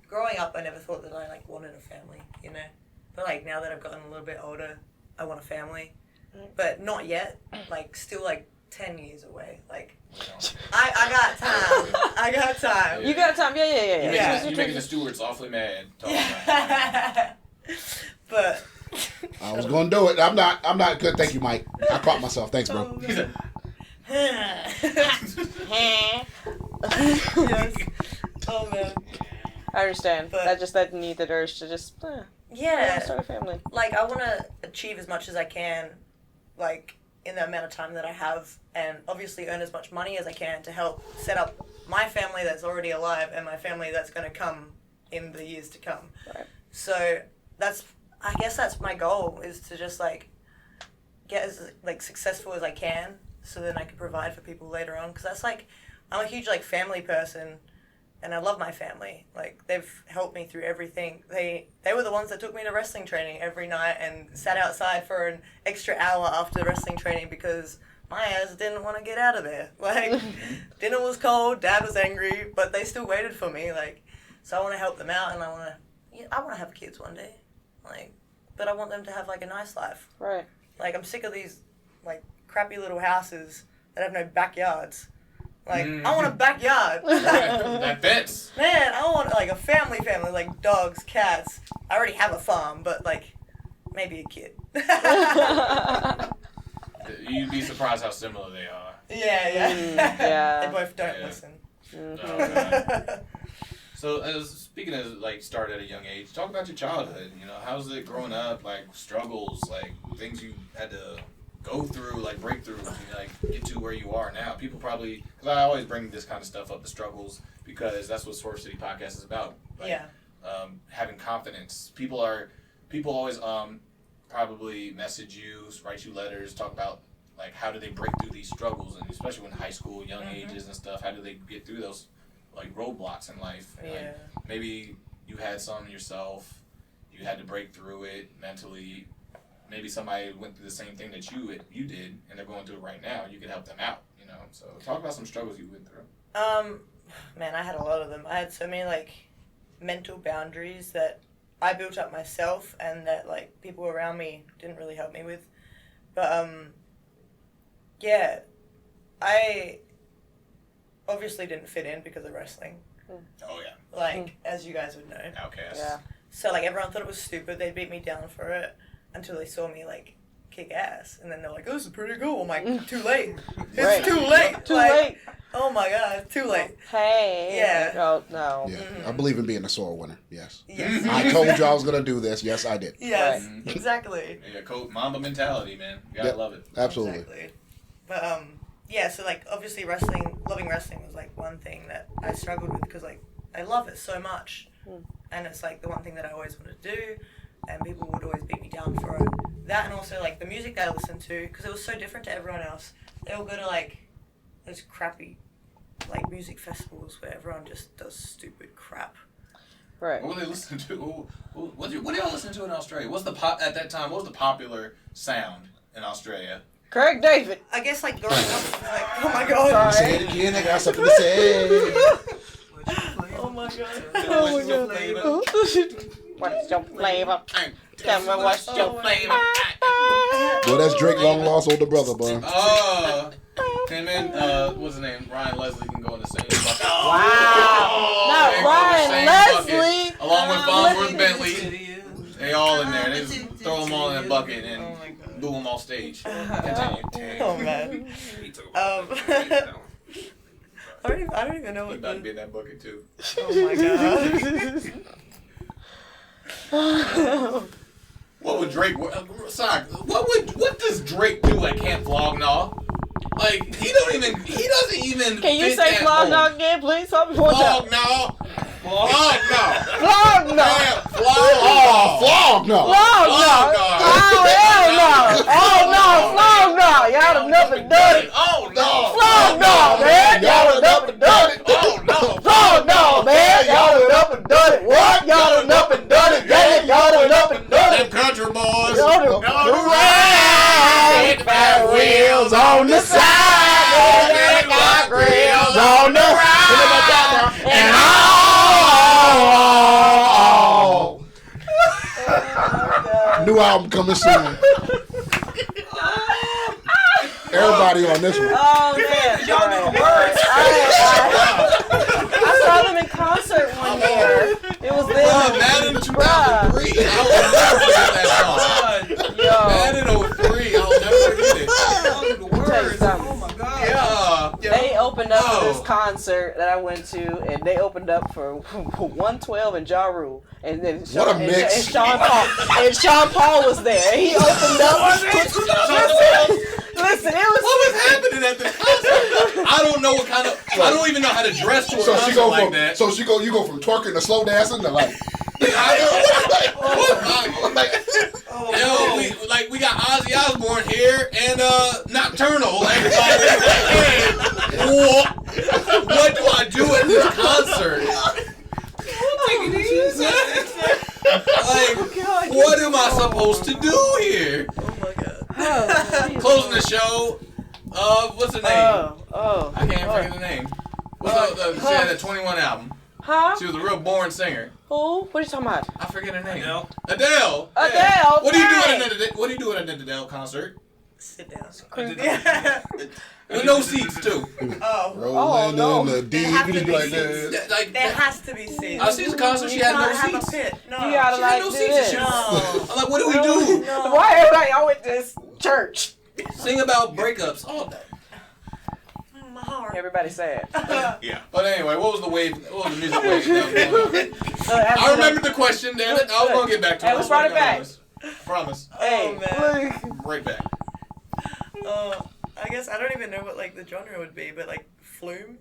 [SPEAKER 2] growing up, I never thought that I, like, wanted a family, you know? But, like, now that I've gotten a little bit older, I want a family. But not yet. Like, still, like, 10 years away. Like, I got time. I got time.
[SPEAKER 4] You got time. Yeah.
[SPEAKER 5] You're making the Stewarts awfully mad. Talking about
[SPEAKER 2] But
[SPEAKER 3] I was going to do it. I'm not good. Thank you, Mike. I caught myself. Thanks, bro.
[SPEAKER 2] Yes. Oh, man.
[SPEAKER 4] I understand.
[SPEAKER 2] But-
[SPEAKER 4] that need, that urge to just start a family.
[SPEAKER 2] Like, I want to achieve as much as I can, like, in the amount of time that I have, and obviously earn as much money as I can to help set up my family that's already alive and my family that's going to come in the years to come.
[SPEAKER 4] Right.
[SPEAKER 2] So I guess that's my goal, is to just, like, get as, like, successful as I can so then I can provide for people later on. Because that's, like, I'm a huge, like, family person, and I love my family. Like, they've helped me through everything. They were the ones that took me to wrestling training every night and sat outside for an extra hour after wrestling training because my ass didn't want to get out of there. Like, dinner was cold, Dad was angry, but they still waited for me. Like, so I want to help them out, and I want to have kids one day. Like, but I want them to have, like, a nice life.
[SPEAKER 4] Right.
[SPEAKER 2] Like, I'm sick of these, like, crappy little houses that have no backyards. Like, I want a backyard.
[SPEAKER 5] that fence.
[SPEAKER 2] Man, I want, like, a family, like, dogs, cats. I already have a farm, but, like, maybe a kid.
[SPEAKER 5] You'd be surprised how similar they are.
[SPEAKER 2] Yeah. They both don't listen.
[SPEAKER 5] So, speaking of, like, start at a young age, talk about your childhood. You know, how's it growing up? Like, struggles, like, things you had to go through, like, breakthroughs, and, like, get to where you are now. People probably, because I always bring this kind of stuff up, the struggles, because that's what Swerve City Podcast is about. Like, having confidence. People always probably message you, write you letters, talk about, like, how do they break through these struggles, and especially when high school, young ages and stuff, how do they get through those, like, roadblocks in life? Like, maybe you had some yourself, you had to break through it mentally. Maybe somebody went through the same thing that you did, and they're going through it right now. You could help them out, you know. So talk about some struggles you went through.
[SPEAKER 2] Man, I had a lot of them. I had so many, like, mental boundaries that I built up myself, and that, like, people around me didn't really help me with. But I obviously didn't fit in because of wrestling.
[SPEAKER 5] Oh yeah.
[SPEAKER 2] Like, as you guys would know.
[SPEAKER 5] Outcast.
[SPEAKER 4] Yeah.
[SPEAKER 2] So, like, everyone thought it was stupid. They beat me down for it until they saw me, like, kick ass. And then they're like, oh, this is pretty cool. I'm like, too late. It's
[SPEAKER 4] Right.
[SPEAKER 2] too late.
[SPEAKER 4] Too
[SPEAKER 2] like,
[SPEAKER 4] late.
[SPEAKER 2] Oh my God, too late.
[SPEAKER 4] Hey.
[SPEAKER 2] Yeah.
[SPEAKER 4] Oh, no.
[SPEAKER 3] Yeah, I believe in being a sore winner. Yes.
[SPEAKER 2] Yes.
[SPEAKER 3] I told you I was gonna do this. Yes, I did.
[SPEAKER 2] Yes,
[SPEAKER 4] Right.
[SPEAKER 2] exactly.
[SPEAKER 5] Yeah, coach, Mamba mentality, man. You gotta
[SPEAKER 3] Yep.
[SPEAKER 5] love it.
[SPEAKER 3] Absolutely.
[SPEAKER 2] Exactly. But yeah. So like, obviously, loving wrestling was like one thing that I struggled with because like I love it so much, and it's like the one thing that I always wanted to do, and people would always beat me down for it. That and also like the music that I listened to because it was so different to everyone else. They all go to like those crappy like music festivals where everyone just does stupid crap.
[SPEAKER 4] Right.
[SPEAKER 5] What were they listening to? What do y'all listen to in Australia? What's the at that time? What was the popular sound in Australia?
[SPEAKER 4] Craig David.
[SPEAKER 2] I guess like growing up, like, oh my God.
[SPEAKER 3] Say it again. I got something to say.
[SPEAKER 2] Oh my God.
[SPEAKER 6] What's your flavor?
[SPEAKER 4] What's your flavor? Tell me what's your flavor?
[SPEAKER 3] Well, that's Drake long lost older brother, boy.
[SPEAKER 5] Him and what's his name? Ryan Leslie can go in the same bucket.
[SPEAKER 4] Wow. Not
[SPEAKER 5] They go in the
[SPEAKER 4] Ryan
[SPEAKER 5] same
[SPEAKER 4] Leslie.
[SPEAKER 5] bucket, along with Farnsworth Bentley. They all in there. They just throw them all in a bucket and boo them off stage. Continue.
[SPEAKER 2] Oh man. I don't even know
[SPEAKER 5] He
[SPEAKER 2] what
[SPEAKER 5] about to be in that bucket too.
[SPEAKER 2] Oh my God.
[SPEAKER 5] What would Drake? What does Drake do at Camp Flog Gnaw? Like he doesn't even.
[SPEAKER 4] Can you
[SPEAKER 5] fit
[SPEAKER 4] say
[SPEAKER 5] that
[SPEAKER 4] Flog
[SPEAKER 5] mold.
[SPEAKER 4] Gnaw again, please? Help me one time.
[SPEAKER 5] Flog Gnaw. Flog Gnaw.
[SPEAKER 4] Flog Gnaw.
[SPEAKER 5] Flog Gnaw.
[SPEAKER 3] Flog no.
[SPEAKER 4] Flog Gnaw. Oh, hell no. Oh, no. Flog Gnaw. Y'all done up and done it.
[SPEAKER 5] Oh no.
[SPEAKER 4] Flog Gnaw, man. Y'all done up and done it.
[SPEAKER 5] Oh no.
[SPEAKER 4] Flog Gnaw, man. Y'all done up and done it. What? Y'all done up and done it. Dang it. Y'all done up and done
[SPEAKER 5] Them
[SPEAKER 4] it.
[SPEAKER 5] country boys.
[SPEAKER 4] Y'all done right. Fat wheels on the side. They got grills on the ride. And all.
[SPEAKER 3] New album coming soon. Everybody on this one.
[SPEAKER 4] Oh, man.
[SPEAKER 6] Y'all know the
[SPEAKER 4] Alright.
[SPEAKER 6] words.
[SPEAKER 4] I saw them in concert one year. It was them.
[SPEAKER 5] Madden 2003. I will never forget that song.
[SPEAKER 4] Yo.
[SPEAKER 5] Madden 03. I'll never forget it.
[SPEAKER 4] Tell you something.
[SPEAKER 6] Oh my God.
[SPEAKER 5] Yeah.
[SPEAKER 4] They opened up for this concert that I went to, and they opened up for 112 and Ja Rule, and then
[SPEAKER 3] What a mix.
[SPEAKER 4] And Sean Paul was there. He opened up. Listen, it was.
[SPEAKER 5] What was happening at the concert? I don't know what kind of. I don't even know how to dress to a
[SPEAKER 3] So she
[SPEAKER 5] concert
[SPEAKER 3] go
[SPEAKER 5] like
[SPEAKER 3] from
[SPEAKER 5] that.
[SPEAKER 3] you go from twerking to slow dancing to like.
[SPEAKER 5] We got Ozzy Osbourne here and Nocturnal. Everybody, what do I do at this concert? What am I supposed to do here?
[SPEAKER 2] Oh my God.
[SPEAKER 5] Closing the show. What's her name?
[SPEAKER 4] Oh.
[SPEAKER 5] I can't forget the name. She had a 21 album.
[SPEAKER 4] Huh?
[SPEAKER 5] She was a real boring singer.
[SPEAKER 4] Who? What are you talking about?
[SPEAKER 5] I forget her name.
[SPEAKER 6] Adele.
[SPEAKER 5] Adele.
[SPEAKER 4] Adele,
[SPEAKER 5] What do you do
[SPEAKER 4] right.
[SPEAKER 5] at an Adele concert?
[SPEAKER 2] Sit down.
[SPEAKER 6] Yeah.
[SPEAKER 5] With no seats too.
[SPEAKER 2] Oh.
[SPEAKER 3] Rolling
[SPEAKER 4] no.
[SPEAKER 3] in the deep.
[SPEAKER 2] They have to
[SPEAKER 3] You
[SPEAKER 2] be
[SPEAKER 3] like
[SPEAKER 2] seats.
[SPEAKER 3] that.
[SPEAKER 5] Like
[SPEAKER 2] There has to be seats.
[SPEAKER 5] I seen the concert. She had no
[SPEAKER 2] can't have a
[SPEAKER 5] seats.
[SPEAKER 2] pit. No.
[SPEAKER 4] You gotta
[SPEAKER 5] She had
[SPEAKER 4] like
[SPEAKER 5] no
[SPEAKER 4] do
[SPEAKER 5] seats.
[SPEAKER 4] this.
[SPEAKER 5] And
[SPEAKER 2] No.
[SPEAKER 5] I'm like, what do we do?
[SPEAKER 2] No.
[SPEAKER 4] Why everybody always this church?
[SPEAKER 5] Sing about breakups all day.
[SPEAKER 2] My heart.
[SPEAKER 4] Everybody sad.
[SPEAKER 7] Yeah.
[SPEAKER 5] But anyway, what was the music wave that was going on? I
[SPEAKER 4] I
[SPEAKER 5] remember the question, damn it. I was gonna get back to it.
[SPEAKER 4] Hey, let's run it back.
[SPEAKER 5] Promise.
[SPEAKER 4] Hey,
[SPEAKER 2] Oh, man.
[SPEAKER 5] Right back.
[SPEAKER 2] I guess I don't even know what like the genre would be, but like Flume.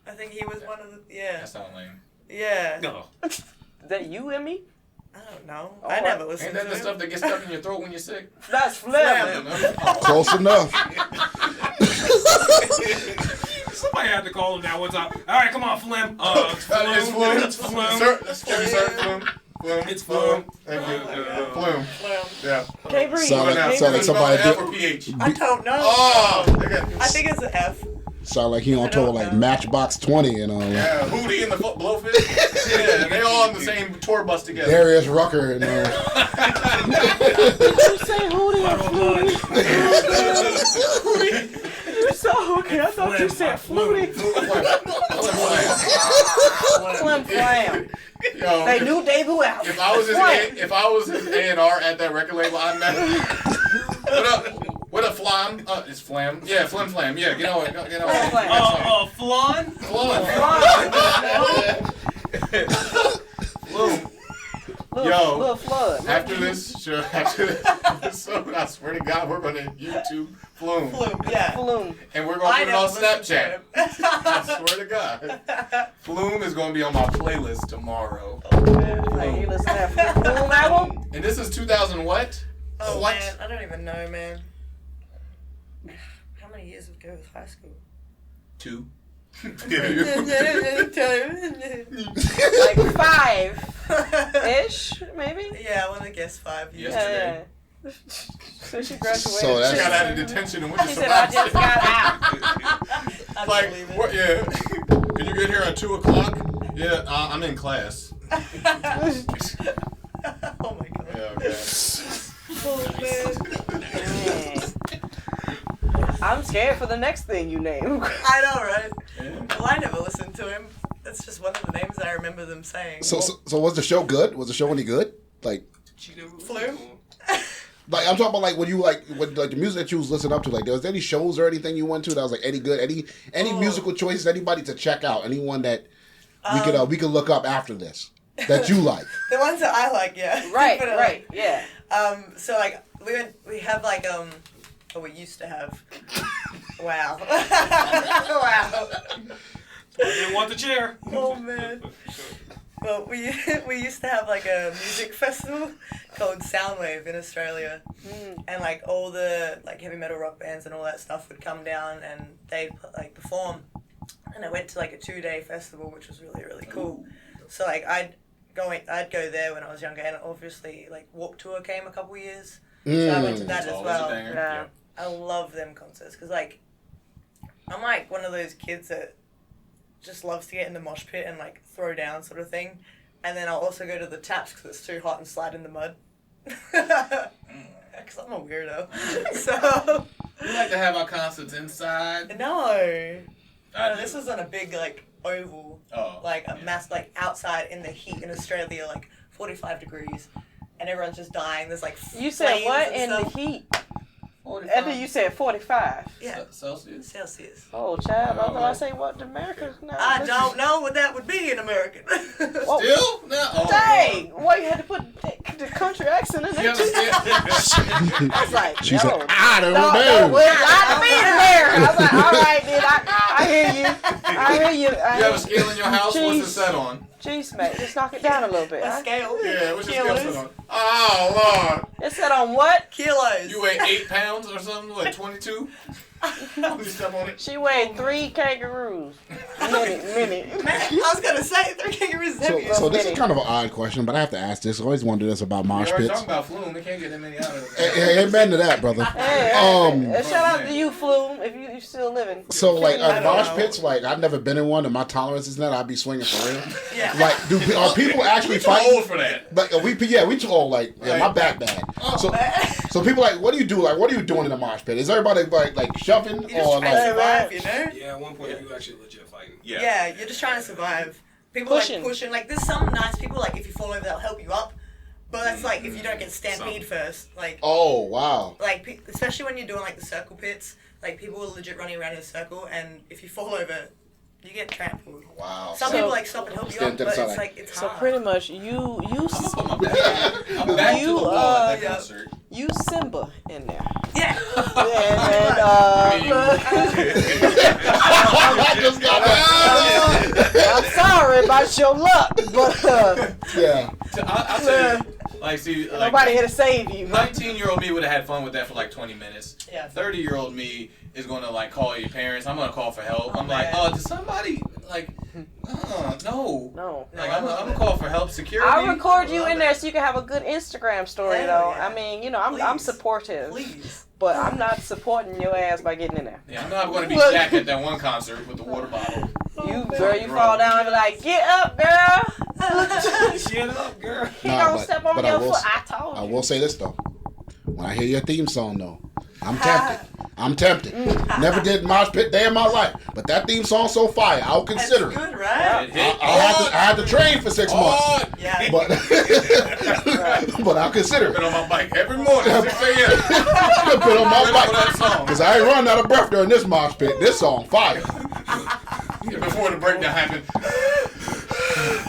[SPEAKER 2] I think he was one of the
[SPEAKER 5] That sound lame.
[SPEAKER 2] Yeah.
[SPEAKER 6] No.
[SPEAKER 4] Is that you and me?
[SPEAKER 2] I don't know.
[SPEAKER 4] Oh,
[SPEAKER 2] I never listened
[SPEAKER 5] Ain't that
[SPEAKER 2] to
[SPEAKER 5] the
[SPEAKER 2] him.
[SPEAKER 5] stuff that gets stuck in your throat when you're sick?
[SPEAKER 4] That's Flam.
[SPEAKER 3] Close enough.
[SPEAKER 6] Somebody had to call him that one time. All right, come on, Flim.
[SPEAKER 5] It's Flume.
[SPEAKER 6] It's Flim.
[SPEAKER 5] Sir, Flume. Flume.
[SPEAKER 6] It's Flim.
[SPEAKER 5] Thank you. Flume. Yeah.
[SPEAKER 4] Can't breathe.
[SPEAKER 3] Sound like somebody
[SPEAKER 5] F
[SPEAKER 3] did.
[SPEAKER 5] or PH?
[SPEAKER 2] I don't know.
[SPEAKER 5] Oh.
[SPEAKER 2] I think it's an F.
[SPEAKER 3] Sound like he on tour like Matchbox 20 and
[SPEAKER 5] Yeah, Hootie and the Blowfish. Yeah, they all on the same tour bus together.
[SPEAKER 3] Darius Rucker and
[SPEAKER 4] Did you say Hootie or Flutie? You said Hootie. I thought you said Flutie. Flim Flam.
[SPEAKER 5] Yo,
[SPEAKER 4] They knew debut out.
[SPEAKER 5] if I was his A&R at that record label, I'd met him. What up, Flam. It's Flam. Yeah, Flim Flam. Yeah, get on it. Get on it.
[SPEAKER 6] Flan?
[SPEAKER 5] Flam.
[SPEAKER 4] Little flood.
[SPEAKER 5] After this episode, I swear to God, we're going to YouTube Flume.
[SPEAKER 2] Yeah.
[SPEAKER 4] Flume.
[SPEAKER 5] And we're going to put it on Snapchat. I swear to God. Flume is going to be on my playlist tomorrow.
[SPEAKER 4] Like, you listen to that Flume album?
[SPEAKER 5] And this is 2000 what?
[SPEAKER 2] Oh,
[SPEAKER 5] What?
[SPEAKER 2] man. I don't even know, man. How many years ago was high school?
[SPEAKER 5] 2.
[SPEAKER 4] Like 5-ish, maybe?
[SPEAKER 2] Yeah, I want to guess 5 years.
[SPEAKER 5] Yesterday.
[SPEAKER 4] Yeah. So she graduated.
[SPEAKER 3] So that's-
[SPEAKER 5] She got out of detention and went to
[SPEAKER 4] She said, I just got out.
[SPEAKER 2] I
[SPEAKER 5] Like,
[SPEAKER 2] believe it.
[SPEAKER 5] what? Yeah. Can you get here at 2 o'clock? Yeah, I'm in class.
[SPEAKER 2] Oh my god.
[SPEAKER 5] Yeah, okay.
[SPEAKER 2] Oh, man.
[SPEAKER 4] Man. I'm scared for the next thing you name.
[SPEAKER 2] I know, right?
[SPEAKER 5] Yeah.
[SPEAKER 2] Well, I never listened to him. That's just one of the names I remember them saying.
[SPEAKER 3] So was the show good? Was the show any good? Like
[SPEAKER 2] Flume?
[SPEAKER 3] I'm talking about like when you like the music that you was listening up to. Like, there was any shows or anything you went to that was like any good? Any musical choices? Anybody to check out? Anyone that we could look up after this that you like?
[SPEAKER 2] The ones that I like, yeah.
[SPEAKER 4] Right,
[SPEAKER 2] But,
[SPEAKER 4] right, yeah.
[SPEAKER 2] So like we have like or we used to have. Wow. Wow.
[SPEAKER 6] I didn't want the chair.
[SPEAKER 2] Oh man. Well, we used to have like a music festival called Soundwave in Australia, and like all the like heavy metal rock bands and all that stuff would come down and they'd like perform. And I went to like a 2-day festival, which was really really cool. So like I'd go there when I was younger, and obviously like Warped Tour came a couple years, so I went to that
[SPEAKER 5] It's
[SPEAKER 2] as
[SPEAKER 5] always
[SPEAKER 2] well.
[SPEAKER 5] a banger.
[SPEAKER 4] Yeah.
[SPEAKER 2] I love them concerts because like I'm like one of those kids that just loves to get in the mosh pit and like throw down sort of thing, and then I'll also go to the taps because it's too hot and slide in the mud. Because I'm a weirdo. So
[SPEAKER 5] We like to have our concerts inside.
[SPEAKER 2] no,
[SPEAKER 5] I do.
[SPEAKER 2] this was on a big like oval,
[SPEAKER 5] Oh,
[SPEAKER 2] like a
[SPEAKER 5] yeah.
[SPEAKER 2] mass like outside in the heat in Australia, like 45 degrees, and everyone's just dying. There's like
[SPEAKER 4] You said
[SPEAKER 2] flames
[SPEAKER 4] what
[SPEAKER 2] and
[SPEAKER 4] in the
[SPEAKER 2] stuff.
[SPEAKER 4] heat?
[SPEAKER 5] 45
[SPEAKER 4] And then you said 45.
[SPEAKER 2] Yeah,
[SPEAKER 5] Celsius.
[SPEAKER 2] Celsius.
[SPEAKER 4] Oh, child. I thought I say what America now.
[SPEAKER 2] I don't know what that would be in American.
[SPEAKER 4] Whoa.
[SPEAKER 5] Still? No. Oh,
[SPEAKER 4] Dang! Why you had to put the country accent in
[SPEAKER 5] You
[SPEAKER 4] there too?
[SPEAKER 5] understand?
[SPEAKER 4] I was like,
[SPEAKER 3] She said,
[SPEAKER 4] yo.
[SPEAKER 3] I don't
[SPEAKER 4] No,
[SPEAKER 3] know.
[SPEAKER 4] well, I to be in America. I was like, all right, then. I hear you. I hear you.
[SPEAKER 5] You have a scale in your house? What's it
[SPEAKER 4] Jeez.
[SPEAKER 5] set on?
[SPEAKER 4] Jeez, mate. Just knock it down a little bit.
[SPEAKER 2] A
[SPEAKER 4] Huh?
[SPEAKER 2] scale.
[SPEAKER 5] Yeah, what's your scale
[SPEAKER 2] Kilos.
[SPEAKER 5] set on? Oh, Lord.
[SPEAKER 4] It said on what?
[SPEAKER 2] Kilos.
[SPEAKER 5] You weigh 8 pounds or something? Like 22? You step on it?
[SPEAKER 4] She weighed 3 kangaroos. Minute.
[SPEAKER 2] I was gonna say 3 kangaroos.
[SPEAKER 3] So this is kind of an odd question, but I have to ask this. I always wondered this about
[SPEAKER 5] We
[SPEAKER 3] mosh
[SPEAKER 5] already
[SPEAKER 3] pits.
[SPEAKER 5] talking about Flume. We can't get that many out of it.
[SPEAKER 3] Hey, amen to that, brother.
[SPEAKER 4] Hey, shout out to you, Flume, if you still living.
[SPEAKER 3] So like
[SPEAKER 2] I don't
[SPEAKER 3] mosh
[SPEAKER 2] know.
[SPEAKER 3] pits, like I've never been in one, and my tolerance is not. I'd be swinging for real.
[SPEAKER 2] Yeah.
[SPEAKER 3] Like, are people actually
[SPEAKER 5] We too
[SPEAKER 3] fighting?
[SPEAKER 5] old for that.
[SPEAKER 3] Like we too old. Like, yeah, my back bad. So people like, what do you do? Like, what are you doing in the mosh pit? Is everybody like shoving
[SPEAKER 2] You're just
[SPEAKER 3] or
[SPEAKER 2] trying to
[SPEAKER 3] like?
[SPEAKER 2] survive, you know?
[SPEAKER 6] Yeah, at one point you actually legit fighting.
[SPEAKER 2] Yeah, you're just trying to survive. People
[SPEAKER 4] Pushing.
[SPEAKER 2] like pushing. Like there's some nice people like if you fall over they'll help you up, but that's like if you don't get stampede first. Like
[SPEAKER 3] Oh wow.
[SPEAKER 2] especially when you're doing like the circle pits, like people are legit running around in a circle, and if you fall over, you get trampled.
[SPEAKER 3] Wow.
[SPEAKER 2] Some
[SPEAKER 4] So-
[SPEAKER 2] people like stop and help you up, but it's
[SPEAKER 3] Stand-
[SPEAKER 2] like it's
[SPEAKER 4] So
[SPEAKER 2] hard.
[SPEAKER 4] pretty much, you
[SPEAKER 5] I'm back to
[SPEAKER 4] You,
[SPEAKER 5] the wall at that
[SPEAKER 2] yeah.
[SPEAKER 5] concert.
[SPEAKER 4] Simba in there.
[SPEAKER 2] Yeah.
[SPEAKER 4] And
[SPEAKER 3] I just got that.
[SPEAKER 4] I'm sorry about your luck, but
[SPEAKER 3] Yeah.
[SPEAKER 5] I'll tell you. Like, see, like,
[SPEAKER 4] nobody here to save you.
[SPEAKER 5] 19-year-old me would have had fun with that for like 20 minutes.
[SPEAKER 2] Yeah.
[SPEAKER 5] 30-year-old me is going to like call your parents. I'm going to call for help.
[SPEAKER 2] Oh,
[SPEAKER 5] I'm like,
[SPEAKER 2] man.
[SPEAKER 5] did somebody like, no.
[SPEAKER 4] No.
[SPEAKER 5] Like, I'm going to call for help. Security.
[SPEAKER 4] I'll record you
[SPEAKER 2] Love
[SPEAKER 4] in
[SPEAKER 2] it.
[SPEAKER 4] there so you can have a good Instagram story,
[SPEAKER 2] Hell
[SPEAKER 4] though.
[SPEAKER 2] yeah.
[SPEAKER 4] I mean, you know, I'm
[SPEAKER 2] Please.
[SPEAKER 4] supportive,
[SPEAKER 2] Please.
[SPEAKER 4] but I'm not supporting your ass by getting in there.
[SPEAKER 5] Yeah, I'm not going to be
[SPEAKER 4] Look.
[SPEAKER 5] Shaq at that one concert with the water bottle.
[SPEAKER 4] You
[SPEAKER 5] Bro.
[SPEAKER 4] fall down and be like, get up, girl.
[SPEAKER 6] Shut up, girl.
[SPEAKER 4] He
[SPEAKER 3] Nah,
[SPEAKER 4] don't
[SPEAKER 3] but-
[SPEAKER 4] step on
[SPEAKER 3] but I
[SPEAKER 4] your
[SPEAKER 3] will
[SPEAKER 4] foot.
[SPEAKER 3] s-
[SPEAKER 4] I told
[SPEAKER 3] I
[SPEAKER 4] you.
[SPEAKER 3] will say this though. When I hear your theme song though, I'm tempted. I'm tempted. Never did mosh pit day in my life, but that theme song so fire, I'll consider
[SPEAKER 2] That's
[SPEAKER 3] it.
[SPEAKER 2] good, right?
[SPEAKER 3] I had to train for 6 months,
[SPEAKER 2] Yeah.
[SPEAKER 3] but but I'll consider
[SPEAKER 5] Been
[SPEAKER 3] it.
[SPEAKER 5] on my bike every morning at 6 a.m.
[SPEAKER 3] I've been on my
[SPEAKER 5] Waiting for
[SPEAKER 3] bike
[SPEAKER 5] that song.
[SPEAKER 3] because I ain't running out of breath during this mosh pit. This song fire.
[SPEAKER 5] Before the breakdown happened.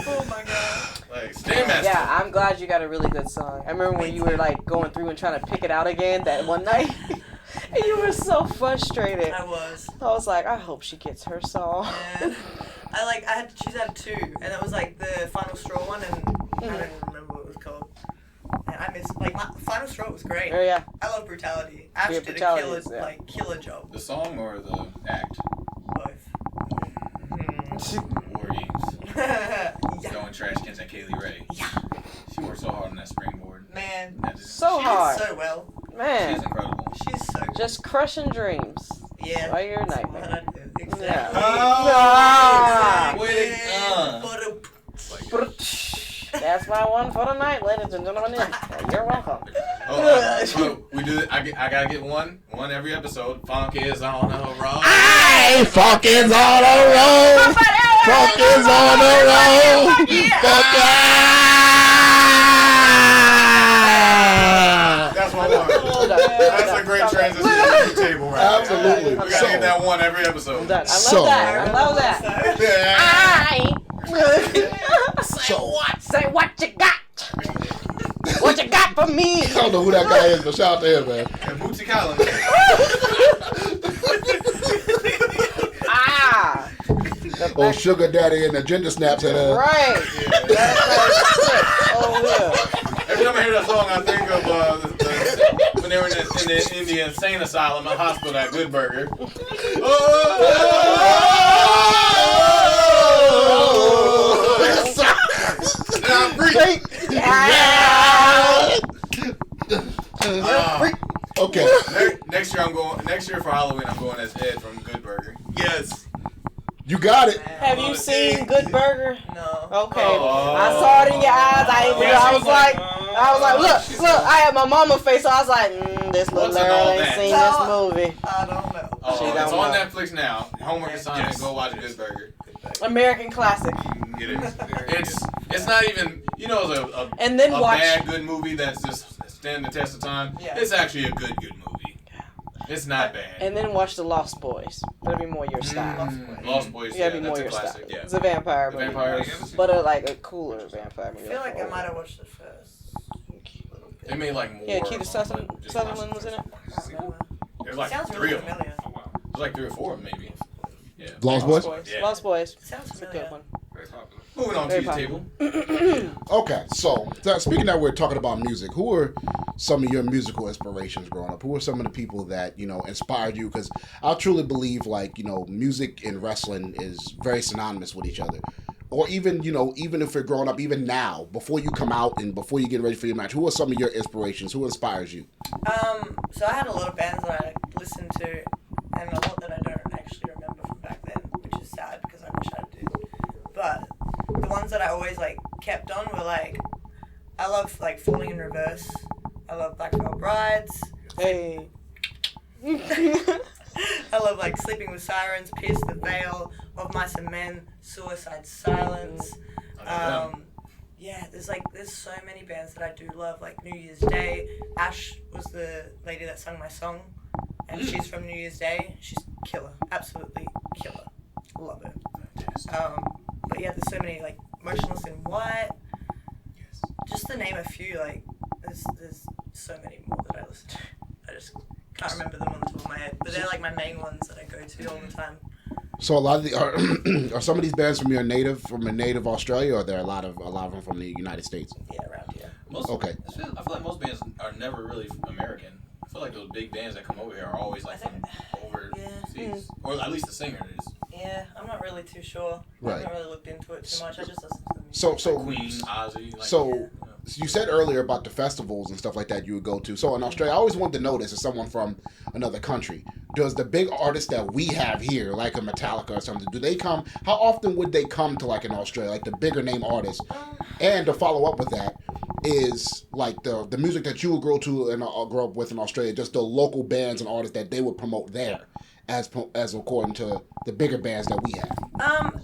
[SPEAKER 2] Oh my god.
[SPEAKER 5] Like, Stairmaster.
[SPEAKER 4] Yeah, I'm glad you got a really good song. I remember when you were like going through and trying to pick it out again that one night. And you were so frustrated.
[SPEAKER 2] I was.
[SPEAKER 4] I was like, I hope she gets her song.
[SPEAKER 2] Yeah. I had to choose out of two, and it was like the Final Straw one, and I don't even remember what it was called. And I missed, like, my Final Straw was great.
[SPEAKER 4] Oh yeah.
[SPEAKER 2] I love Brutality. Ash
[SPEAKER 4] Yeah,
[SPEAKER 2] did a
[SPEAKER 4] Brutality
[SPEAKER 2] killer,
[SPEAKER 4] is, yeah.
[SPEAKER 2] killer job.
[SPEAKER 5] The song or the act?
[SPEAKER 2] Both.
[SPEAKER 5] Wargames.
[SPEAKER 2] Yeah.
[SPEAKER 5] Throwing trash cans at Kaylee Ray.
[SPEAKER 2] Yeah.
[SPEAKER 5] She worked so hard on that springboard.
[SPEAKER 2] Man.
[SPEAKER 5] That just-
[SPEAKER 4] So
[SPEAKER 2] She
[SPEAKER 4] hard.
[SPEAKER 2] did so well.
[SPEAKER 5] She's
[SPEAKER 4] Man.
[SPEAKER 5] incredible.
[SPEAKER 2] She's so good.
[SPEAKER 4] Just crushing dreams.
[SPEAKER 2] Yeah.
[SPEAKER 4] While you're a
[SPEAKER 2] That's
[SPEAKER 4] nightmare.
[SPEAKER 2] what I do. Exactly.
[SPEAKER 4] Yeah.
[SPEAKER 5] Ah. Wait,
[SPEAKER 4] That's my one for the night, ladies and gentlemen. You're welcome.
[SPEAKER 5] So we do it. I gotta get one every episode. Funk is on the road.
[SPEAKER 3] Hey, fuck is on the road. Fuck is on the road. Fuck
[SPEAKER 5] That's my one. That's a great transition to the table, right?
[SPEAKER 3] Absolutely.
[SPEAKER 5] We gotta get that one every episode.
[SPEAKER 4] I love
[SPEAKER 3] So-
[SPEAKER 4] that. I love that.
[SPEAKER 3] So,
[SPEAKER 4] Say what you got. What you got for me?
[SPEAKER 3] I don't know who that guy is, but shout out to him, man.
[SPEAKER 5] And Bootsy Collins.
[SPEAKER 4] Ah.
[SPEAKER 3] Oh, Sugar Daddy and the Ginger Snaps at
[SPEAKER 4] Right. That's oh
[SPEAKER 5] Every time I hear that song, I think of when they were in the insane asylum, a hospital at Good Burger. And I'm free.
[SPEAKER 3] Okay.
[SPEAKER 5] Next year for Halloween, I'm going as Ed from Good Burger.
[SPEAKER 7] Yes.
[SPEAKER 3] You got it.
[SPEAKER 4] Have you seen Good Burger?
[SPEAKER 2] No.
[SPEAKER 4] Okay.
[SPEAKER 5] Oh.
[SPEAKER 4] I saw it in your eyes. I was like, look, I had my mama face, so I was like, this little
[SPEAKER 5] What's in
[SPEAKER 4] girl
[SPEAKER 5] all
[SPEAKER 4] ain't
[SPEAKER 5] that?
[SPEAKER 4] seen this movie.
[SPEAKER 2] I don't know.
[SPEAKER 5] Oh,
[SPEAKER 4] She
[SPEAKER 5] it's
[SPEAKER 4] don't
[SPEAKER 5] on
[SPEAKER 4] know.
[SPEAKER 5] Netflix now. Homework assignment,
[SPEAKER 7] Yes.
[SPEAKER 5] go watch Good Burger.
[SPEAKER 4] American classic.
[SPEAKER 5] It is. It's not even, it's a
[SPEAKER 4] And then watch.
[SPEAKER 5] bad good movie that's just standing the test of time.
[SPEAKER 2] Yeah.
[SPEAKER 5] It's actually a good movie. It's not bad.
[SPEAKER 4] And then watch The Lost Boys. That'll be more your style.
[SPEAKER 5] Lost Boys,
[SPEAKER 4] Yeah, be
[SPEAKER 5] that's
[SPEAKER 4] more
[SPEAKER 5] a
[SPEAKER 4] your
[SPEAKER 5] classic.
[SPEAKER 4] style.
[SPEAKER 5] Yeah.
[SPEAKER 4] It's a vampire
[SPEAKER 5] The
[SPEAKER 4] movie.
[SPEAKER 5] Vampires.
[SPEAKER 4] But like a cooler vampire
[SPEAKER 2] I
[SPEAKER 4] movie.
[SPEAKER 2] feel like I might have watched it first.
[SPEAKER 5] They made like more.
[SPEAKER 4] Yeah, Keith
[SPEAKER 5] of them,
[SPEAKER 4] Sutherland
[SPEAKER 5] but just
[SPEAKER 4] Sutherland was in it.
[SPEAKER 5] There's like
[SPEAKER 2] Sounds
[SPEAKER 5] 3
[SPEAKER 2] really
[SPEAKER 5] of them.
[SPEAKER 2] familiar.
[SPEAKER 5] There's like 3 or 4 of them, maybe. Yeah.
[SPEAKER 3] Lost Boys?
[SPEAKER 5] Yeah.
[SPEAKER 4] Lost Boys.
[SPEAKER 2] Sounds
[SPEAKER 4] It's a
[SPEAKER 2] familiar.
[SPEAKER 4] good one.
[SPEAKER 6] Very popular.
[SPEAKER 5] Moving on
[SPEAKER 4] Very
[SPEAKER 5] to your
[SPEAKER 4] popular.
[SPEAKER 5] table.
[SPEAKER 3] Okay, so speaking that we're talking about music, who are some of your musical inspirations growing up? Who are some of the people that, inspired you? Because I truly believe, music and wrestling is very synonymous with each other. Or even, even if you're growing up, even now, before you come out and before you get ready for your match, who are some of your inspirations? Who inspires you?
[SPEAKER 2] So I had a lot of bands that I listened to, and a lot that I don't actually remember from back then, which is sad because I wish I did. But the ones that I always kept on were I love Falling in Reverse. I love Black Veil Brides.
[SPEAKER 4] Hey.
[SPEAKER 2] I love Sleeping with Sirens, Pierce the Veil, Of Mice and Men, Suicide Silence. Yeah, there's so many bands that I do love, like New Year's Day. Ash was the lady that sung my song, and she's from New Year's Day. She's killer, absolutely killer. Love it. But yeah, there's so many Motionless in White.
[SPEAKER 5] Yes.
[SPEAKER 2] Just to name a few, there's so many more that I listen to. I just can't remember them on the top of my head, but they're my main ones that I go to all the time.
[SPEAKER 3] So a lot of the are some of these bands from a native Australia, or are there a lot of them from the United States?
[SPEAKER 2] Yeah, around here.
[SPEAKER 3] Okay.
[SPEAKER 5] I feel like most bands are never really American. I feel like those big bands that come over here are always from overseas, or at least the singer is.
[SPEAKER 2] Yeah, I'm not really too sure.
[SPEAKER 3] Right.
[SPEAKER 2] I haven't really looked into it too much. I just listen to the music.
[SPEAKER 3] So
[SPEAKER 5] Queen, Ozzy.
[SPEAKER 3] You said earlier about the festivals and stuff like that you would go to. So in Australia, I always wanted to know this as someone from another country. Does the big artists that we have here, like a Metallica or something, do they come? How often would they come to in Australia, the bigger name artists? And to follow up with that, is like the music that you would grow to and grow up with in Australia, just the local bands and artists that they would promote there, as according to the bigger bands that we have.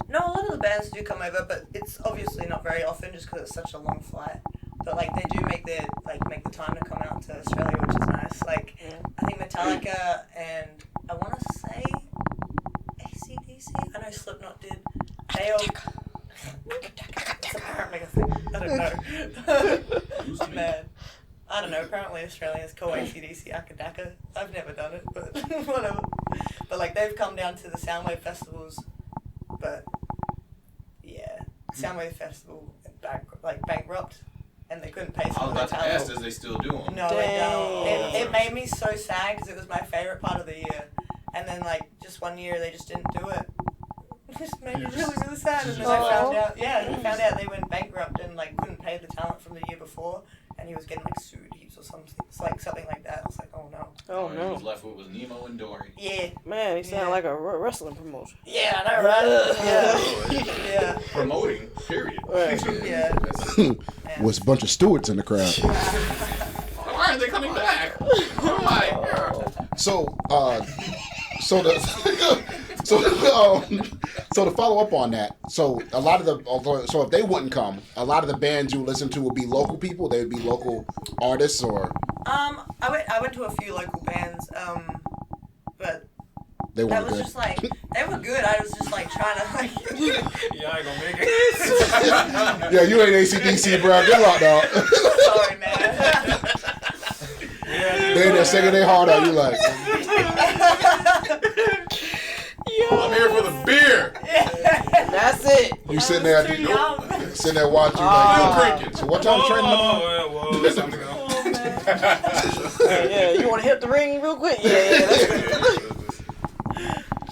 [SPEAKER 2] No, a lot of the bands do come over, but it's obviously not very often just because it's such a long flight. But like they do make the time to come out to Australia, which is nice. Like I think Metallica and I want to say AC/DC. I know Slipknot did. They all. It's apparently a thing. I don't know. Man. I don't know, apparently Australians call AC/DC Akadaka. I've never done it, but whatever. But like they've come down to the Soundwave festivals, but yeah, Soundwave festival bankrupt, and they couldn't pay
[SPEAKER 5] I
[SPEAKER 2] some
[SPEAKER 5] was
[SPEAKER 2] of the
[SPEAKER 5] about to
[SPEAKER 2] talent.
[SPEAKER 5] ask, does they still do them?
[SPEAKER 2] No, they don't. It made me so sad because it was my favorite part of the year, and then like just one year they just didn't do it. It just made me really, really sad. And then I found out, they went bankrupt and like couldn't pay the talent from the year before, and he was getting like sued heaps or something. It's like something like that. I was like, oh no.
[SPEAKER 4] Oh
[SPEAKER 5] He
[SPEAKER 4] no.
[SPEAKER 5] was left with was Nemo and Dory.
[SPEAKER 2] Yeah.
[SPEAKER 4] Man, he sound like a wrestling promotion.
[SPEAKER 2] Yeah, I know, right? Yeah.
[SPEAKER 5] Promoting, period.
[SPEAKER 2] Yeah.
[SPEAKER 3] With a bunch of Stewarts in the crowd.
[SPEAKER 5] Why aren't they coming back? Why?
[SPEAKER 3] So to follow up on that, so a lot of if they wouldn't come, a lot of the bands you listen to would be local people. They would be local artists, or
[SPEAKER 2] I went to a few local bands, but
[SPEAKER 3] they
[SPEAKER 2] that
[SPEAKER 3] weren't
[SPEAKER 2] was
[SPEAKER 3] good.
[SPEAKER 2] just like they were good. I was just like trying to like.
[SPEAKER 6] Yeah, I ain't gonna make it.
[SPEAKER 3] Yeah, you ain't AC/DC, bro. Good luck, dog.
[SPEAKER 2] Sorry, man.
[SPEAKER 3] They in there singing their heart out. You like,
[SPEAKER 5] I'm here for the beer.
[SPEAKER 4] That's it.
[SPEAKER 3] you sitting there,
[SPEAKER 2] Too young.
[SPEAKER 3] sitting there watching.
[SPEAKER 5] Still
[SPEAKER 3] Like,
[SPEAKER 5] drinking.
[SPEAKER 3] so what time the training tomorrow?
[SPEAKER 6] Well, it's time to go.
[SPEAKER 4] Yeah, you want to hit the ring real quick? Yeah, that's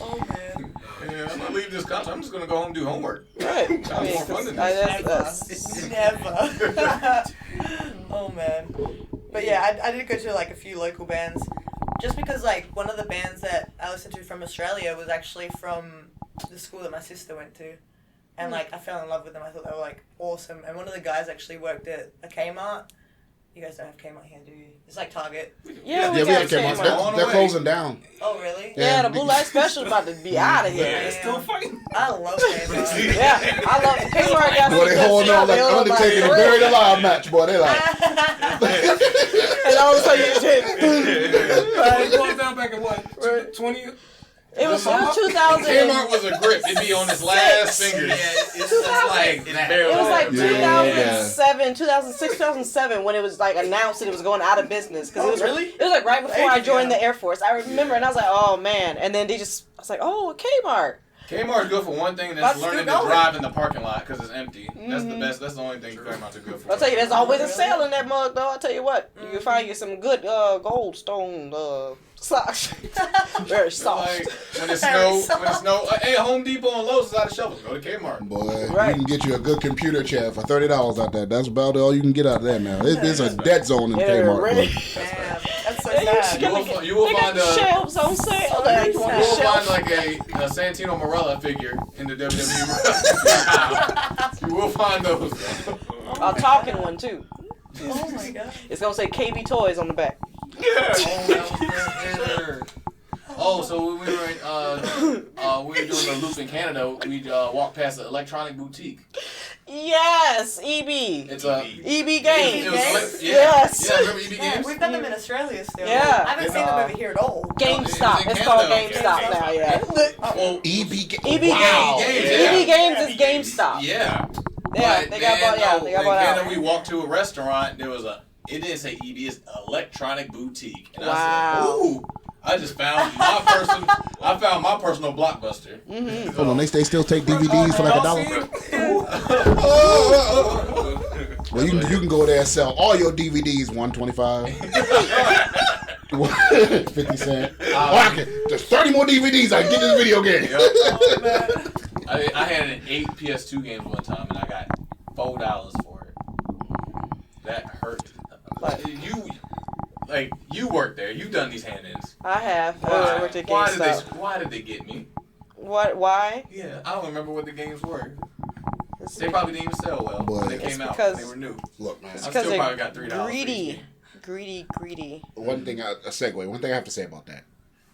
[SPEAKER 2] Oh man.
[SPEAKER 5] Yeah, I'm gonna leave this concert. I'm just gonna go home and do homework.
[SPEAKER 4] right.
[SPEAKER 5] Sounds more fun than this.
[SPEAKER 2] Never. Oh man. But yeah, I did go to like a few local bands, just because like one of the bands that I listened to from Australia was actually from the school that my sister went to, and like I fell in love with them. I thought they were like awesome, and one of the guys actually worked at a Kmart. You guys don't have Kmart here, do you? It's like Target.
[SPEAKER 4] Yeah,
[SPEAKER 3] Yeah, we
[SPEAKER 4] got
[SPEAKER 3] have Kmart.
[SPEAKER 4] Kmart.
[SPEAKER 3] They're closing down.
[SPEAKER 2] Oh really?
[SPEAKER 4] Yeah, the blue light special is about to be out of here.
[SPEAKER 6] It's still fighting.
[SPEAKER 2] I love Kmart.
[SPEAKER 4] Yeah, I love Kmart. Got
[SPEAKER 3] Boy, they holding on like Undertaker in a buried alive match. Boy, they like.
[SPEAKER 4] And all of a sudden you just
[SPEAKER 6] It goes down back at what? 20?
[SPEAKER 4] it was 2000.
[SPEAKER 5] Kmart was a grip. It'd be on his last finger. Yeah, it's just like
[SPEAKER 4] It was like
[SPEAKER 3] Yeah.
[SPEAKER 4] 2007, 2006, 2007 when it was like announced that it was going out of business. Cause it was
[SPEAKER 2] really?
[SPEAKER 4] It was like right before I joined the Air Force. I remember, and I was like, oh man. And then I was like, oh, Kmart.
[SPEAKER 5] Kmart's good for one thing, and that's
[SPEAKER 2] That's
[SPEAKER 5] learning to
[SPEAKER 2] still going.
[SPEAKER 5] drive in the parking lot because it's empty. That's the best. That's the only thing Kmart's are good for.
[SPEAKER 4] I'll tell you, there's always a sale in that mug, though. I'll tell you what. You can find you some good goldstone socks. Very soft.
[SPEAKER 5] Like when it snow, hey, Home Depot and Lowe's is out of shovels. Go to Kmart.
[SPEAKER 3] Boy,
[SPEAKER 4] Right.
[SPEAKER 3] you can get you a good computer chair for $30 out there. That's about all you can get out of there now. It's a dead zone in
[SPEAKER 4] Yeah,
[SPEAKER 3] Kmart.
[SPEAKER 4] really.
[SPEAKER 3] boy.
[SPEAKER 2] Damn, that's so
[SPEAKER 4] Yeah,
[SPEAKER 2] sad.
[SPEAKER 5] You will
[SPEAKER 4] they got
[SPEAKER 5] find
[SPEAKER 4] the shelves on sale. Like, you want
[SPEAKER 5] You
[SPEAKER 4] the
[SPEAKER 5] will
[SPEAKER 4] shelf?
[SPEAKER 5] find like a Santino Marella figure in the WWE. You will find those.
[SPEAKER 4] A talking one, too.
[SPEAKER 2] Oh my god.
[SPEAKER 4] It's going to say KB Toys on the back.
[SPEAKER 5] Oh, so when we were doing the loop in Canada, we walked past the electronic boutique.
[SPEAKER 4] Yes, EB.
[SPEAKER 5] It's a
[SPEAKER 4] EB Games.
[SPEAKER 2] Games?
[SPEAKER 4] Yes.
[SPEAKER 5] Yeah, remember EB
[SPEAKER 2] Yeah,
[SPEAKER 5] Games?
[SPEAKER 2] we've got them in Australia still.
[SPEAKER 4] Yeah.
[SPEAKER 2] I haven't seen them over here at all.
[SPEAKER 4] GameStop.
[SPEAKER 5] It was in
[SPEAKER 4] It's called
[SPEAKER 5] Canada.
[SPEAKER 4] GameStop now, yeah.
[SPEAKER 5] Well,
[SPEAKER 3] EB
[SPEAKER 4] EB
[SPEAKER 3] Wow.
[SPEAKER 4] Games.
[SPEAKER 5] Yeah.
[SPEAKER 4] EB Games is GameStop.
[SPEAKER 5] yeah.
[SPEAKER 4] Yeah,
[SPEAKER 5] But
[SPEAKER 4] they got bought. Yeah, they got
[SPEAKER 5] in
[SPEAKER 4] bought
[SPEAKER 5] Canada,
[SPEAKER 4] out.
[SPEAKER 5] we walked to a restaurant. There was it didn't say EB, it's electronic boutique. And
[SPEAKER 4] Wow.
[SPEAKER 5] I said, ooh. I just found my personal blockbuster.
[SPEAKER 4] Mm-hmm.
[SPEAKER 3] Hold on, they still take DVDs for like $1. Well, you can go there and sell all your DVDs $1.25, 50 cents. There's 30 more DVDs. I can get this video game.
[SPEAKER 5] I had 8 PS2 games one time, and I got $4 for it. That hurt. You work there. You've done these hand-ins.
[SPEAKER 4] I have. I worked at
[SPEAKER 5] Why
[SPEAKER 4] GameStop.
[SPEAKER 5] did they get me?
[SPEAKER 4] What? Why?
[SPEAKER 5] Yeah, I don't remember what the games were. They probably didn't even sell well when they came out. They were new.
[SPEAKER 3] Look, man.
[SPEAKER 5] I still probably got $3.
[SPEAKER 4] Greedy.
[SPEAKER 3] One thing, a segue. One thing I have to say about that.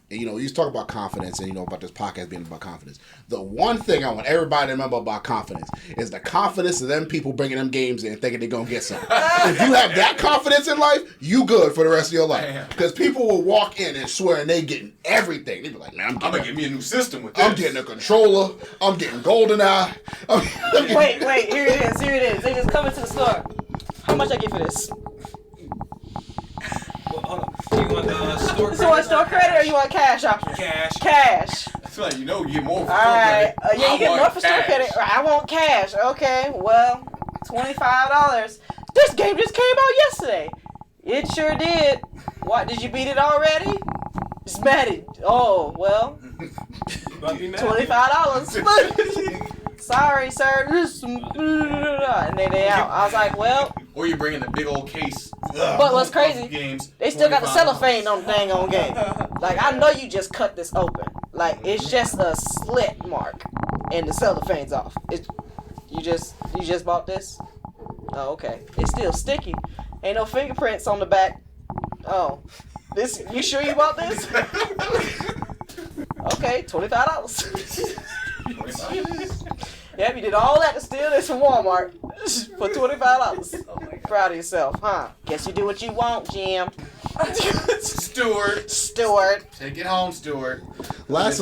[SPEAKER 3] And, you know, you talk about confidence and, you know, about this podcast being about confidence. The one thing I want everybody to remember about confidence is the confidence of them people bringing them games in thinking they're going to get something. If you have that confidence in life, you good for the rest of your life. Because people will walk in and swear and they getting everything. They be like, man, I'm going
[SPEAKER 5] to get me a new system with this.
[SPEAKER 3] I'm getting a controller. I'm getting GoldenEye.
[SPEAKER 4] Wait, here it is. They just come into the store. How much I get for this?
[SPEAKER 6] Hold on. You want the store credit?
[SPEAKER 4] You want store credit or you want cash option?
[SPEAKER 6] Cash.
[SPEAKER 5] I feel like you get more for
[SPEAKER 4] store
[SPEAKER 5] credit.
[SPEAKER 4] Yeah, you get more for store credit. I want cash. Okay, well, $25. This game just came out yesterday. It sure did. What, did you beat it already? It's mad. Oh, well, $25. Sorry, sir. And then they out. I was like, well.
[SPEAKER 5] Or you bring in the big old case.
[SPEAKER 4] But what's crazy,
[SPEAKER 5] games,
[SPEAKER 4] they still got the cellophane on the dang on game. Like, I know you just cut this open. Like, it's just a slit mark. And the cellophane's off. You just bought this? Oh, okay. It's still sticky. Ain't no fingerprints on the back. Oh. You sure you bought this? Okay, $25. Yep, you did all that to steal this from Walmart for $25. Oh, proud of yourself, huh? Guess you do what you want, Jim.
[SPEAKER 5] Stewart. Take it home, Stewart.
[SPEAKER 3] Last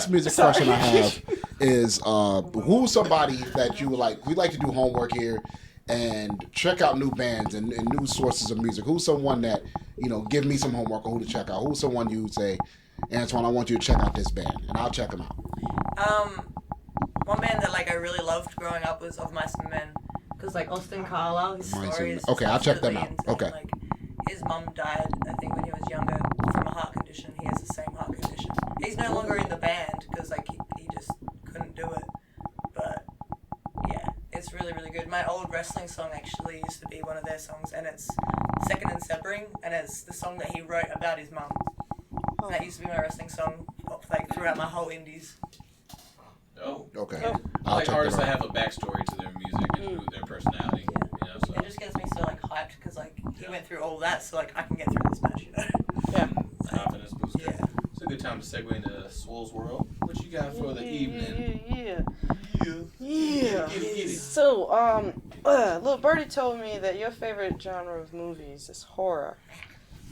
[SPEAKER 3] music question I have is who's somebody that you like? We like to do homework here and check out new bands and new sources of music. Who's someone that, you know, give me some homework on who to check out? Who's someone you would say, Antoine, I want you to check out this band, and I'll check them out.
[SPEAKER 2] One band that I really loved growing up was Of Mice and Men, because Austin Carlisle, his story is
[SPEAKER 3] okay. I'll check them out.
[SPEAKER 2] insane.
[SPEAKER 3] Okay.
[SPEAKER 2] His mum died, I think, when he was younger from a heart condition. He has the same heart condition. He's no longer in the band because he just couldn't do it. But yeah, it's really, really good. My old wrestling song actually used to be one of their songs, and it's Second and Severing, and it's the song that he wrote about his mum. And that used to be my wrestling song throughout my whole indies.
[SPEAKER 5] Oh.
[SPEAKER 3] Okay.
[SPEAKER 5] I like artists that have a backstory to their music and their personality.
[SPEAKER 2] Yeah.
[SPEAKER 5] You know, so.
[SPEAKER 2] It just gets me so hyped because he went through all that, so I can get through this match, you know.
[SPEAKER 4] Yeah.
[SPEAKER 5] Confidence booster.
[SPEAKER 2] Yeah.
[SPEAKER 5] It's a good time to segue into Swole's world. What you got for the evening?
[SPEAKER 4] Yeah.
[SPEAKER 5] Get it.
[SPEAKER 4] So, little birdie told me that your favorite genre of movies is horror.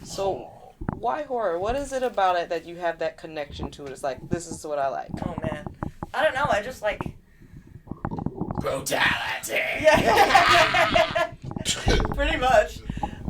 [SPEAKER 4] So, why horror? What is it about it that you have that connection to it? It's like, this is what I like.
[SPEAKER 2] Oh man, I don't know. I just
[SPEAKER 5] brutality.
[SPEAKER 2] Yeah. Pretty much.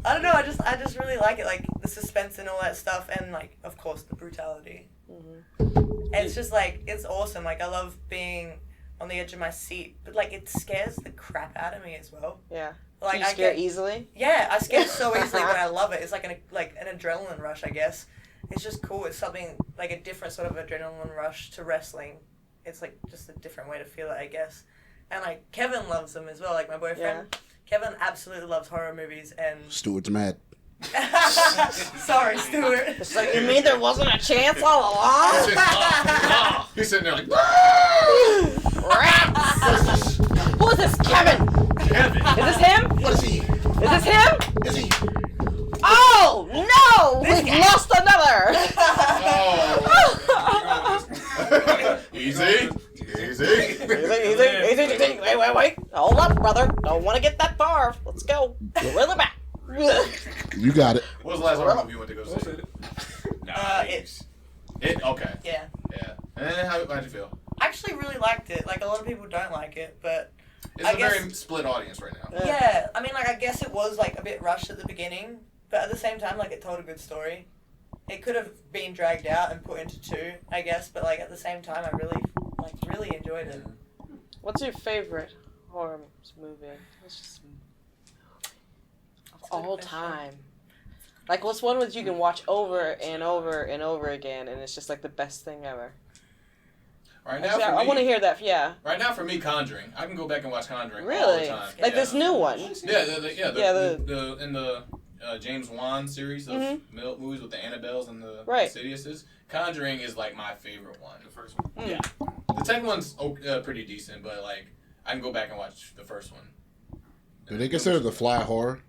[SPEAKER 2] I don't know. I just really like it, the suspense and all that stuff, and of course the brutality. Mm-hmm. And it's just it's awesome. I love being on the edge of my seat, but it scares the crap out of me as well.
[SPEAKER 4] Yeah.
[SPEAKER 2] Do
[SPEAKER 4] you scare easily?
[SPEAKER 2] Yeah, I scare so easily, but I love it. It's an adrenaline rush, I guess. It's just cool. It's something a different sort of adrenaline rush to wrestling. It's just a different way to feel it, I guess. And Kevin loves them as well. My boyfriend,
[SPEAKER 4] Yeah.
[SPEAKER 2] Kevin absolutely loves horror movies, and
[SPEAKER 3] Stewart's mad.
[SPEAKER 2] sorry, Stewart.
[SPEAKER 4] It's you mean there wasn't a chance all along?
[SPEAKER 5] He's sitting there
[SPEAKER 4] Rats! Who is this, Kevin?
[SPEAKER 5] Kevin.
[SPEAKER 4] Is this him?
[SPEAKER 3] What is he?
[SPEAKER 4] Is this him?
[SPEAKER 3] Is he?
[SPEAKER 4] Oh no! We've lost another.
[SPEAKER 5] Easy.
[SPEAKER 4] Easy. Wait. Hold up, brother. Don't want to get that far. Let's go. Gorilla back.
[SPEAKER 3] You got it.
[SPEAKER 5] What was the last horror movie you went to go see? It? Okay.
[SPEAKER 2] Yeah.
[SPEAKER 5] And how'd you feel?
[SPEAKER 2] I actually really liked it. A lot of people don't like it, but
[SPEAKER 5] It's
[SPEAKER 2] I
[SPEAKER 5] a
[SPEAKER 2] guess,
[SPEAKER 5] very split audience right now.
[SPEAKER 2] Yeah. I mean, I guess it was a bit rushed at the beginning, but at the same time, it told a good story. It could have been dragged out and put into 2, I guess, but at the same time, I really enjoyed it.
[SPEAKER 4] What's your favorite horror movie? Of all time. What's one that you can watch over and over and over again, and it's just the best thing ever?
[SPEAKER 5] Right now,
[SPEAKER 4] Actually, I want to hear that. Yeah.
[SPEAKER 5] Right now, for me, Conjuring. I can go back and watch Conjuring all the
[SPEAKER 4] Really?
[SPEAKER 5] time.
[SPEAKER 4] This new one.
[SPEAKER 5] The James Wan series of movies with the Annabelles and the Insidiouses. Conjuring is my favorite one. The first one. Yeah. The second one's pretty decent, but I can go back and watch the first one.
[SPEAKER 3] Do they consider The Fly horror?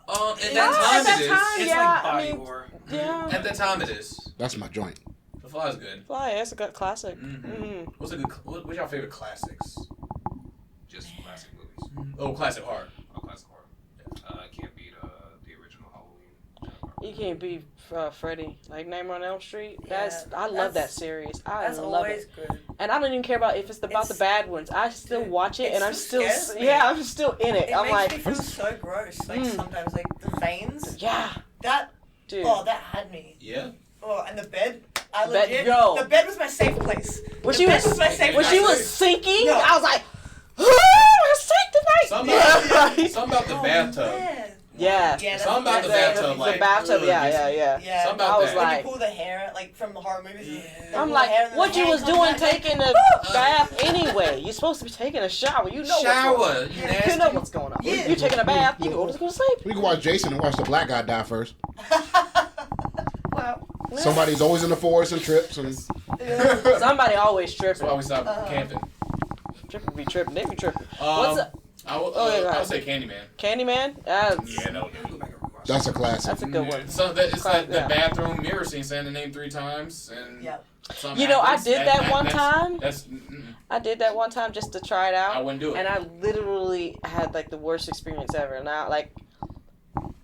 [SPEAKER 5] At that time it is.
[SPEAKER 6] It's
[SPEAKER 4] yeah,
[SPEAKER 6] like body
[SPEAKER 4] I mean,
[SPEAKER 6] horror.
[SPEAKER 4] yeah.
[SPEAKER 5] At that time it is.
[SPEAKER 3] That's my joint.
[SPEAKER 5] The Fly's good.
[SPEAKER 4] Fly, that's a good classic.
[SPEAKER 5] Mm-hmm. What's your favorite classics?
[SPEAKER 8] Just classic movies.
[SPEAKER 5] Oh, classic horror.
[SPEAKER 8] Oh, classic horror. Can't beat the original Halloween.
[SPEAKER 4] You can't beat Freddy. Like Nightmare on Elm Street.
[SPEAKER 2] Yeah,
[SPEAKER 4] I love that series. I
[SPEAKER 2] That's
[SPEAKER 4] love
[SPEAKER 2] always
[SPEAKER 4] it.
[SPEAKER 2] good.
[SPEAKER 4] And I don't even care about if it's about the bad ones. I still watch it,
[SPEAKER 2] it
[SPEAKER 4] and I'm
[SPEAKER 2] still
[SPEAKER 4] still
[SPEAKER 2] scares me.
[SPEAKER 4] I'm still in it.
[SPEAKER 2] It
[SPEAKER 4] I'm
[SPEAKER 2] makes me
[SPEAKER 4] like,
[SPEAKER 2] feel so gross. Like sometimes, like the veins.
[SPEAKER 4] yeah,
[SPEAKER 2] That.
[SPEAKER 4] dude.
[SPEAKER 2] Oh, that had me.
[SPEAKER 5] Yeah.
[SPEAKER 2] Oh, and the bed. I
[SPEAKER 4] Bed-
[SPEAKER 2] legit.
[SPEAKER 4] yo.
[SPEAKER 2] The bed was my safe place.
[SPEAKER 4] When
[SPEAKER 2] The
[SPEAKER 4] she
[SPEAKER 2] bed
[SPEAKER 4] was
[SPEAKER 2] my safe
[SPEAKER 4] when
[SPEAKER 2] place.
[SPEAKER 4] she was sinking,
[SPEAKER 2] No.
[SPEAKER 4] I was like, we're safe tonight.
[SPEAKER 5] Something about the bathtub.
[SPEAKER 2] Yeah.
[SPEAKER 4] Yeah.
[SPEAKER 2] Yeah,
[SPEAKER 5] Something about the
[SPEAKER 2] that's-
[SPEAKER 5] bathtub,
[SPEAKER 4] The
[SPEAKER 5] like,
[SPEAKER 4] bathtub,
[SPEAKER 5] ugh,
[SPEAKER 4] yeah.
[SPEAKER 2] Yeah.
[SPEAKER 5] Something about
[SPEAKER 4] I was
[SPEAKER 5] that.
[SPEAKER 2] When
[SPEAKER 4] like,
[SPEAKER 2] you pull the hair, like from the horror movies.
[SPEAKER 5] Yeah.
[SPEAKER 2] they
[SPEAKER 4] I'm
[SPEAKER 2] pull the hair
[SPEAKER 4] like,
[SPEAKER 2] and
[SPEAKER 4] what
[SPEAKER 2] the
[SPEAKER 4] you
[SPEAKER 2] hair
[SPEAKER 4] was
[SPEAKER 2] comes
[SPEAKER 4] doing
[SPEAKER 2] back, like,
[SPEAKER 4] taking a bath anyway? You're supposed to be taking a shower. You know
[SPEAKER 5] Shower.
[SPEAKER 4] what's going on.
[SPEAKER 5] You
[SPEAKER 4] You
[SPEAKER 5] nasty.
[SPEAKER 4] know what's going on.
[SPEAKER 2] Yeah.
[SPEAKER 4] You taking a bath, you can go to sleep.
[SPEAKER 3] We can watch Jason and watch the black guy die first.
[SPEAKER 4] Well,
[SPEAKER 3] Somebody's always in the forest and trips and
[SPEAKER 4] somebody always
[SPEAKER 5] That's why
[SPEAKER 4] tripping.
[SPEAKER 5] we stopped camping.
[SPEAKER 4] Tripping be tripping. They be tripping. What's up?
[SPEAKER 5] I would say Candyman.
[SPEAKER 4] Candyman?
[SPEAKER 5] Yeah, no.
[SPEAKER 6] Go back and rewatch.
[SPEAKER 3] that's a classic.
[SPEAKER 4] That's a good one.
[SPEAKER 5] So it's like the
[SPEAKER 4] Yeah.
[SPEAKER 5] bathroom mirror scene, saying the name 3 times, and
[SPEAKER 2] Yeah.
[SPEAKER 5] some
[SPEAKER 4] You know, I
[SPEAKER 5] happens.
[SPEAKER 4] did that one time.
[SPEAKER 5] That's
[SPEAKER 4] I did that one time just to try it out.
[SPEAKER 5] I wouldn't do it.
[SPEAKER 4] And I literally had like the worst experience ever. Now, like,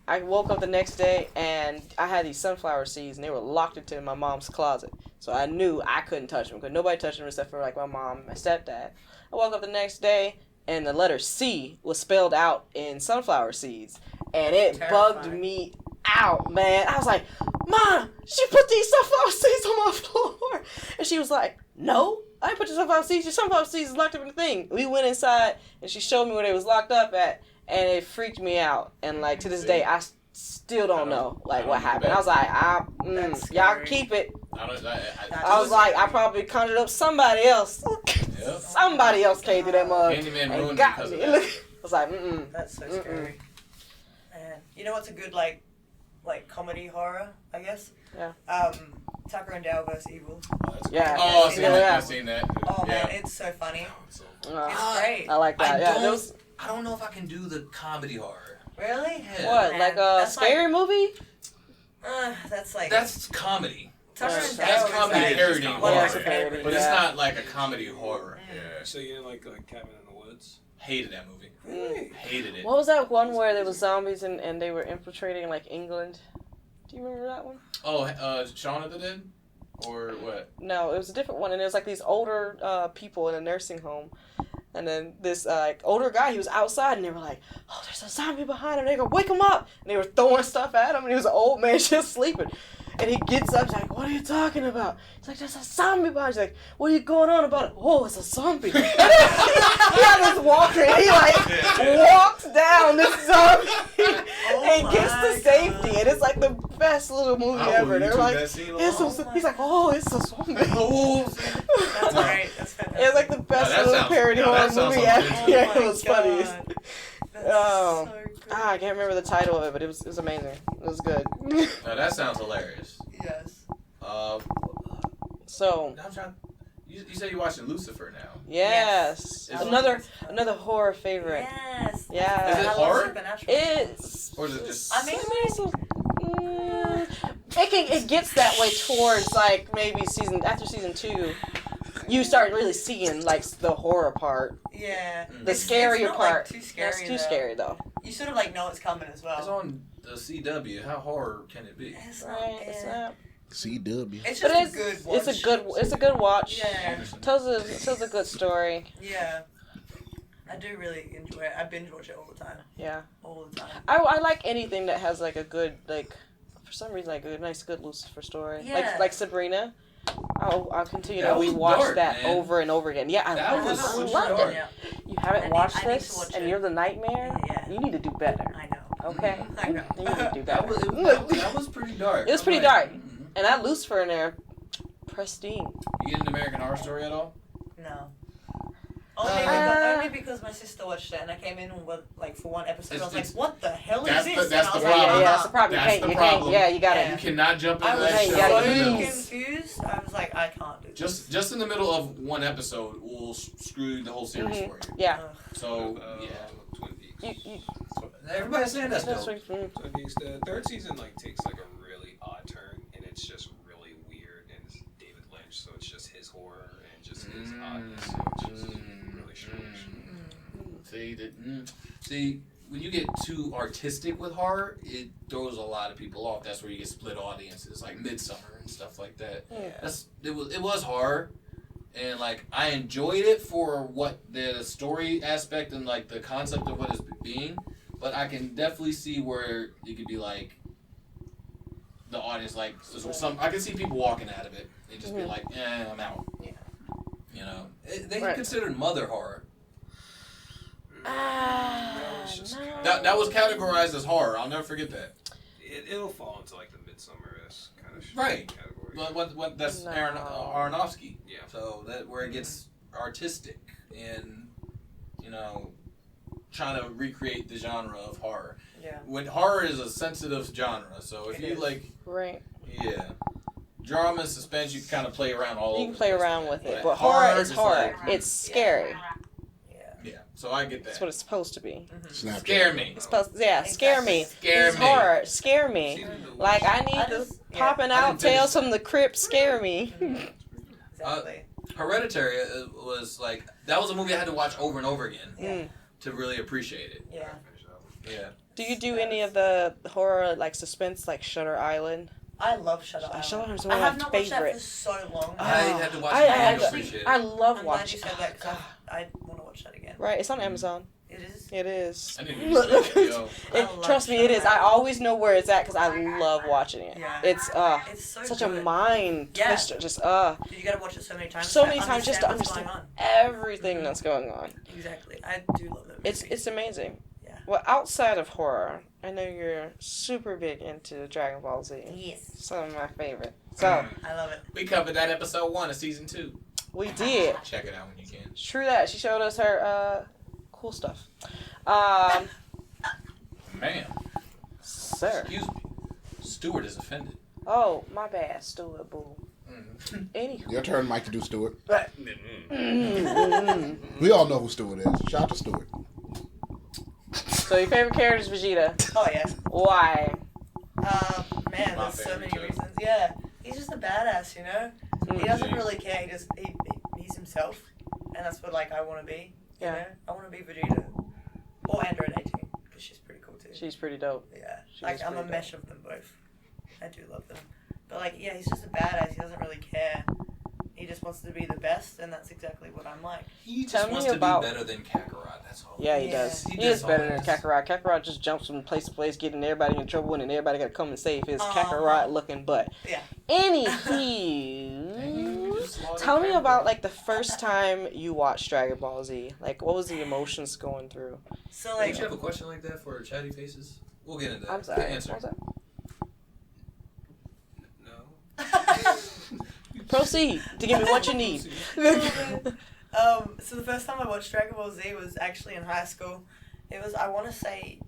[SPEAKER 4] I woke up the next day and I had these sunflower seeds and they were locked into my mom's closet. So I knew I couldn't touch them because nobody touched them except for like my mom and my stepdad. I woke up the next day and the letter C was spelled out in sunflower seeds. And it bugged
[SPEAKER 2] Terrifying.
[SPEAKER 4] me out, man. I was like, Mom, she put these sunflower seeds on my floor. And she was like, no, I didn't put your sunflower seeds. Your sunflower seeds is locked up in the thing. We went inside and she showed me where they was locked up at. And it freaked me out. And like to this day, I still don't know like what happened. I was like,
[SPEAKER 2] That's
[SPEAKER 4] y'all
[SPEAKER 2] scary.
[SPEAKER 4] keep it.
[SPEAKER 5] I
[SPEAKER 4] I was like, I probably conjured up somebody else.
[SPEAKER 5] Yep.
[SPEAKER 4] Somebody else came through that mug
[SPEAKER 5] Candyman
[SPEAKER 4] and
[SPEAKER 5] ruined
[SPEAKER 4] got
[SPEAKER 5] because
[SPEAKER 4] me.
[SPEAKER 5] of
[SPEAKER 4] I
[SPEAKER 5] that.
[SPEAKER 4] was like, mm-mm.
[SPEAKER 2] That's so scary. Man, you know what's a good like comedy horror? I guess.
[SPEAKER 4] Yeah.
[SPEAKER 2] Tucker and Dale vs. Evil.
[SPEAKER 4] Yeah.
[SPEAKER 5] Oh, I've seen that.
[SPEAKER 4] Yeah.
[SPEAKER 5] I've seen that.
[SPEAKER 2] Oh
[SPEAKER 5] yeah.
[SPEAKER 2] man, it's so funny. It's
[SPEAKER 4] Uh,
[SPEAKER 2] great.
[SPEAKER 4] I like that. Yeah. There was,
[SPEAKER 5] I don't know if I can do the comedy horror.
[SPEAKER 2] Really?
[SPEAKER 5] Yeah.
[SPEAKER 4] what,
[SPEAKER 2] Man,
[SPEAKER 4] like a
[SPEAKER 2] that's
[SPEAKER 4] scary movie?
[SPEAKER 2] That's like
[SPEAKER 5] That's comedy.
[SPEAKER 2] Tucker and Dale
[SPEAKER 5] That's
[SPEAKER 2] is
[SPEAKER 5] comedy
[SPEAKER 2] like
[SPEAKER 5] parody.
[SPEAKER 2] one of
[SPEAKER 4] Yeah,
[SPEAKER 2] my
[SPEAKER 4] it's a parody.
[SPEAKER 2] favorites.
[SPEAKER 5] But it's
[SPEAKER 4] Yeah.
[SPEAKER 5] not like a comedy horror.
[SPEAKER 8] Yeah.
[SPEAKER 6] So you didn't like Cabin in the Woods?
[SPEAKER 5] Hated that movie.
[SPEAKER 4] Mm.
[SPEAKER 5] Hated it.
[SPEAKER 4] What was that one where there was zombies and they were infiltrating like England? Do you remember that one?
[SPEAKER 5] Oh, Shaun of the Dead? Or what?
[SPEAKER 4] No, it was a different one, and it was like these older people in a nursing home, and then this older guy, he was outside, and they were like, "Oh, there's a zombie behind him. They're gonna wake him up." And they were throwing stuff at him, and he was an old man just sleeping. And he gets up, he's like, "What are you talking about?" He's like, "There's a zombie behind." He's like, "What are you going on about?" "Oh, it's a zombie." And then he had this walker, and he like walks down this zombie and gets to safety, and it's like the best little movie ever. They're like, he's like, "Oh, it's a zombie."
[SPEAKER 2] That's great. That's fantastic.
[SPEAKER 4] It was like the best
[SPEAKER 5] that
[SPEAKER 4] little
[SPEAKER 5] sounds-
[SPEAKER 4] parody
[SPEAKER 5] that
[SPEAKER 4] horror
[SPEAKER 5] sounds
[SPEAKER 4] movie
[SPEAKER 5] like
[SPEAKER 4] ever.
[SPEAKER 5] a
[SPEAKER 4] Yeah,
[SPEAKER 2] Oh
[SPEAKER 4] it was
[SPEAKER 2] my
[SPEAKER 4] funny.
[SPEAKER 2] God. That's
[SPEAKER 4] Oh.
[SPEAKER 2] so good.
[SPEAKER 4] I can't remember the title of it, but it was amazing. It was good.
[SPEAKER 5] No, that sounds hilarious.
[SPEAKER 2] Yes.
[SPEAKER 4] So,
[SPEAKER 5] I'm trying. You said you're watching Lucifer now.
[SPEAKER 4] yes,
[SPEAKER 5] Yes.
[SPEAKER 4] another horror favorite.
[SPEAKER 2] Yes.
[SPEAKER 4] Yeah.
[SPEAKER 5] Is it
[SPEAKER 2] I love
[SPEAKER 5] horror?
[SPEAKER 2] Supernatural.
[SPEAKER 4] It's.
[SPEAKER 5] Or is it just?
[SPEAKER 2] I mean,
[SPEAKER 4] it gets that way towards like maybe after season 2. You start really seeing like the horror part,
[SPEAKER 2] yeah.
[SPEAKER 4] the
[SPEAKER 2] It's
[SPEAKER 4] scarier
[SPEAKER 2] not,
[SPEAKER 4] part.
[SPEAKER 2] Like, too scary.
[SPEAKER 4] That's too
[SPEAKER 2] though.
[SPEAKER 4] scary though.
[SPEAKER 2] You sort of like know it's coming as well.
[SPEAKER 5] It's on the CW. How horror can it be?
[SPEAKER 2] It's not,
[SPEAKER 4] Right? It's
[SPEAKER 2] yeah.
[SPEAKER 4] not.
[SPEAKER 3] CW.
[SPEAKER 2] It's
[SPEAKER 4] But
[SPEAKER 2] just a good watch.
[SPEAKER 4] it's a good watch.
[SPEAKER 2] Yeah.
[SPEAKER 4] Tells a good story.
[SPEAKER 2] Yeah. I do really enjoy it. I binge watch it all the time.
[SPEAKER 4] Yeah.
[SPEAKER 2] All the time.
[SPEAKER 4] I like anything that has like a good for some reason like a nice good Lucifer story.
[SPEAKER 2] Yeah.
[SPEAKER 4] Like Sabrina. I'll continue
[SPEAKER 5] That
[SPEAKER 4] to
[SPEAKER 5] was
[SPEAKER 4] rewatch
[SPEAKER 5] dark,
[SPEAKER 4] that
[SPEAKER 5] man.
[SPEAKER 4] over and over again. Yeah, I
[SPEAKER 5] That was
[SPEAKER 4] love
[SPEAKER 5] super
[SPEAKER 4] it.
[SPEAKER 5] dark.
[SPEAKER 2] Yeah.
[SPEAKER 4] You haven't
[SPEAKER 2] I
[SPEAKER 4] watched
[SPEAKER 2] need to
[SPEAKER 4] this
[SPEAKER 2] watch
[SPEAKER 4] and
[SPEAKER 2] it.
[SPEAKER 4] you're the nightmare?
[SPEAKER 2] Yeah.
[SPEAKER 4] You need to do better.
[SPEAKER 2] I know.
[SPEAKER 4] Okay?
[SPEAKER 2] I know.
[SPEAKER 4] You need to do
[SPEAKER 5] That
[SPEAKER 4] better.
[SPEAKER 5] was pretty dark.
[SPEAKER 4] It was pretty
[SPEAKER 5] I'm
[SPEAKER 4] dark.
[SPEAKER 5] like,
[SPEAKER 4] And that Lucifer in there, pristine.
[SPEAKER 5] You get into American Horror Story at all?
[SPEAKER 2] No. Only because my sister watched it and I came in for one episode. I was like,
[SPEAKER 5] It's-
[SPEAKER 2] what the hell is
[SPEAKER 5] that's
[SPEAKER 2] this?
[SPEAKER 5] the-
[SPEAKER 2] And
[SPEAKER 5] that's
[SPEAKER 2] I
[SPEAKER 5] the
[SPEAKER 2] was
[SPEAKER 4] Yeah,
[SPEAKER 2] like,
[SPEAKER 5] problem.
[SPEAKER 4] that's the problem.
[SPEAKER 5] That's
[SPEAKER 4] You
[SPEAKER 5] the
[SPEAKER 4] can't,
[SPEAKER 5] problem.
[SPEAKER 4] yeah, you gotta.
[SPEAKER 2] Yeah.
[SPEAKER 5] You cannot jump
[SPEAKER 2] I
[SPEAKER 5] into
[SPEAKER 2] was
[SPEAKER 5] that
[SPEAKER 4] you
[SPEAKER 5] show
[SPEAKER 4] gotta
[SPEAKER 5] in the
[SPEAKER 2] so
[SPEAKER 5] middle.
[SPEAKER 2] confused. I was like, I can't do
[SPEAKER 5] Just in the middle of one episode will screw the whole series for you.
[SPEAKER 4] Yeah.
[SPEAKER 5] So
[SPEAKER 8] Twin Peaks.
[SPEAKER 5] Everybody's saying that's dope.
[SPEAKER 8] Twin Peaks. The third season takes a really odd turn, and it's just really weird. And it's David Lynch, so it's just his horror and just his oddness. So it's just really strange.
[SPEAKER 5] See, when you get too artistic with horror, it throws a lot of people off. That's where you get split audiences, like Midsummer and stuff like that.
[SPEAKER 4] Yeah.
[SPEAKER 5] It was horror, and like I enjoyed it for what the story aspect and like the concept of what it's being. But I can definitely see where it could be like the audience, like I can see people walking out of it and just be like, I'm out.
[SPEAKER 2] Yeah.
[SPEAKER 5] You know, they considered mother horror. That was categorized as horror. I'll never forget that.
[SPEAKER 8] It'll fall into like the Midsummer-esque kind of category.
[SPEAKER 5] What that's Aronofsky.
[SPEAKER 8] Yeah.
[SPEAKER 5] So that where it gets artistic and trying to recreate the genre of horror.
[SPEAKER 2] Yeah.
[SPEAKER 5] When horror is a sensitive genre, so if you drama, suspense, you can kind of play around all over.
[SPEAKER 4] You can play around with it, but
[SPEAKER 5] horror
[SPEAKER 4] horror is horror. It's scary.
[SPEAKER 5] Yeah, so I get that.
[SPEAKER 4] That's what it's supposed to be.
[SPEAKER 5] Scare me.
[SPEAKER 4] It's supposed, scare me.
[SPEAKER 5] Scare
[SPEAKER 4] it's
[SPEAKER 5] me.
[SPEAKER 4] horror. Scare me. Like I need the popping out tales from the crypt. Scare me.
[SPEAKER 2] Exactly.
[SPEAKER 5] Hereditary was like that was a movie I had to watch over and over again to really appreciate it.
[SPEAKER 2] Yeah.
[SPEAKER 5] Yeah.
[SPEAKER 4] Do you do any of the horror like suspense like Shutter Island?
[SPEAKER 2] I love Shutter Island.
[SPEAKER 4] Shutter Island is one
[SPEAKER 2] I
[SPEAKER 4] of
[SPEAKER 2] have
[SPEAKER 4] my
[SPEAKER 2] not watched that
[SPEAKER 4] favorite.
[SPEAKER 2] for so long.
[SPEAKER 5] I had to watch it to appreciate it.
[SPEAKER 4] I love
[SPEAKER 2] I'm glad
[SPEAKER 4] watching.
[SPEAKER 2] you said that because I want to watch that again.
[SPEAKER 4] Right, it's on Amazon.
[SPEAKER 2] It is?
[SPEAKER 4] It is.
[SPEAKER 5] I didn't even know.
[SPEAKER 4] Trust me, it is. I always know where it's at because I love watching it.
[SPEAKER 2] Yeah.
[SPEAKER 4] It's
[SPEAKER 2] so
[SPEAKER 4] such
[SPEAKER 2] good.
[SPEAKER 4] a mind twister. Just
[SPEAKER 2] You gotta watch it so many times.
[SPEAKER 4] so many times just to
[SPEAKER 2] what's
[SPEAKER 4] understand
[SPEAKER 2] going on.
[SPEAKER 4] everything that's going on.
[SPEAKER 2] Exactly. I do love that movie.
[SPEAKER 4] It's amazing.
[SPEAKER 2] Yeah.
[SPEAKER 4] Well, outside of horror, I know you're super big into Dragon Ball Z.
[SPEAKER 2] Yes.
[SPEAKER 4] Some of my favorite. So
[SPEAKER 2] I love it.
[SPEAKER 5] We covered that episode 1 of season 2.
[SPEAKER 4] we did.
[SPEAKER 5] Check it out when you can.
[SPEAKER 4] True that. She showed us her cool stuff.
[SPEAKER 5] Man.
[SPEAKER 4] Sir.
[SPEAKER 5] Excuse me. Stewart is offended.
[SPEAKER 4] Oh, my bad, Stewart. Boo. Anywho.
[SPEAKER 3] Your turn, Mike, to do Stewart.
[SPEAKER 4] Mm.
[SPEAKER 3] We all know who Stewart is. Shout out to Stewart.
[SPEAKER 4] So your favorite character is Vegeta.
[SPEAKER 2] Oh, yeah.
[SPEAKER 4] Why?
[SPEAKER 2] Man,
[SPEAKER 5] My
[SPEAKER 2] there's so
[SPEAKER 5] favorite
[SPEAKER 2] many
[SPEAKER 5] too.
[SPEAKER 2] reasons. Yeah. He's just a badass, you know? He doesn't really care. He's himself. And that's what, I want to be. You know? I want to be Vegeta. Or Android 18, because she's pretty cool, too.
[SPEAKER 4] She's pretty dope.
[SPEAKER 2] Yeah.
[SPEAKER 4] She is
[SPEAKER 2] I'm a
[SPEAKER 4] pretty
[SPEAKER 2] mesh of them both. I do love them. But, he's just a badass. He doesn't really care. He just wants to be the best, and that's exactly what I'm like.
[SPEAKER 5] He
[SPEAKER 4] Tell
[SPEAKER 5] just
[SPEAKER 4] me
[SPEAKER 5] wants to
[SPEAKER 4] about-
[SPEAKER 5] be better than Kakarot, that's all.
[SPEAKER 4] Yeah, he
[SPEAKER 2] Yeah.
[SPEAKER 4] does.
[SPEAKER 5] He
[SPEAKER 4] He is
[SPEAKER 5] does
[SPEAKER 4] better
[SPEAKER 5] all
[SPEAKER 4] than
[SPEAKER 5] this.
[SPEAKER 4] Kakarot. Kakarot just jumps from place to place, getting everybody in trouble, and then everybody got to come and save his
[SPEAKER 2] Uh-huh.
[SPEAKER 4] Kakarot looking butt.
[SPEAKER 2] Yeah.
[SPEAKER 4] Anywho, tell me about the first time you watched Dragon Ball Z. What was the emotions going through?
[SPEAKER 2] So,
[SPEAKER 5] Don't you have a question like that for Chatty Faces? We'll get into that.
[SPEAKER 4] I'm sorry.
[SPEAKER 5] Good answer.
[SPEAKER 4] What was that?
[SPEAKER 8] No.
[SPEAKER 4] Proceed to give me what you need.
[SPEAKER 2] So the first time I watched Dragon Ball Z was actually in high school. It was, I want to say,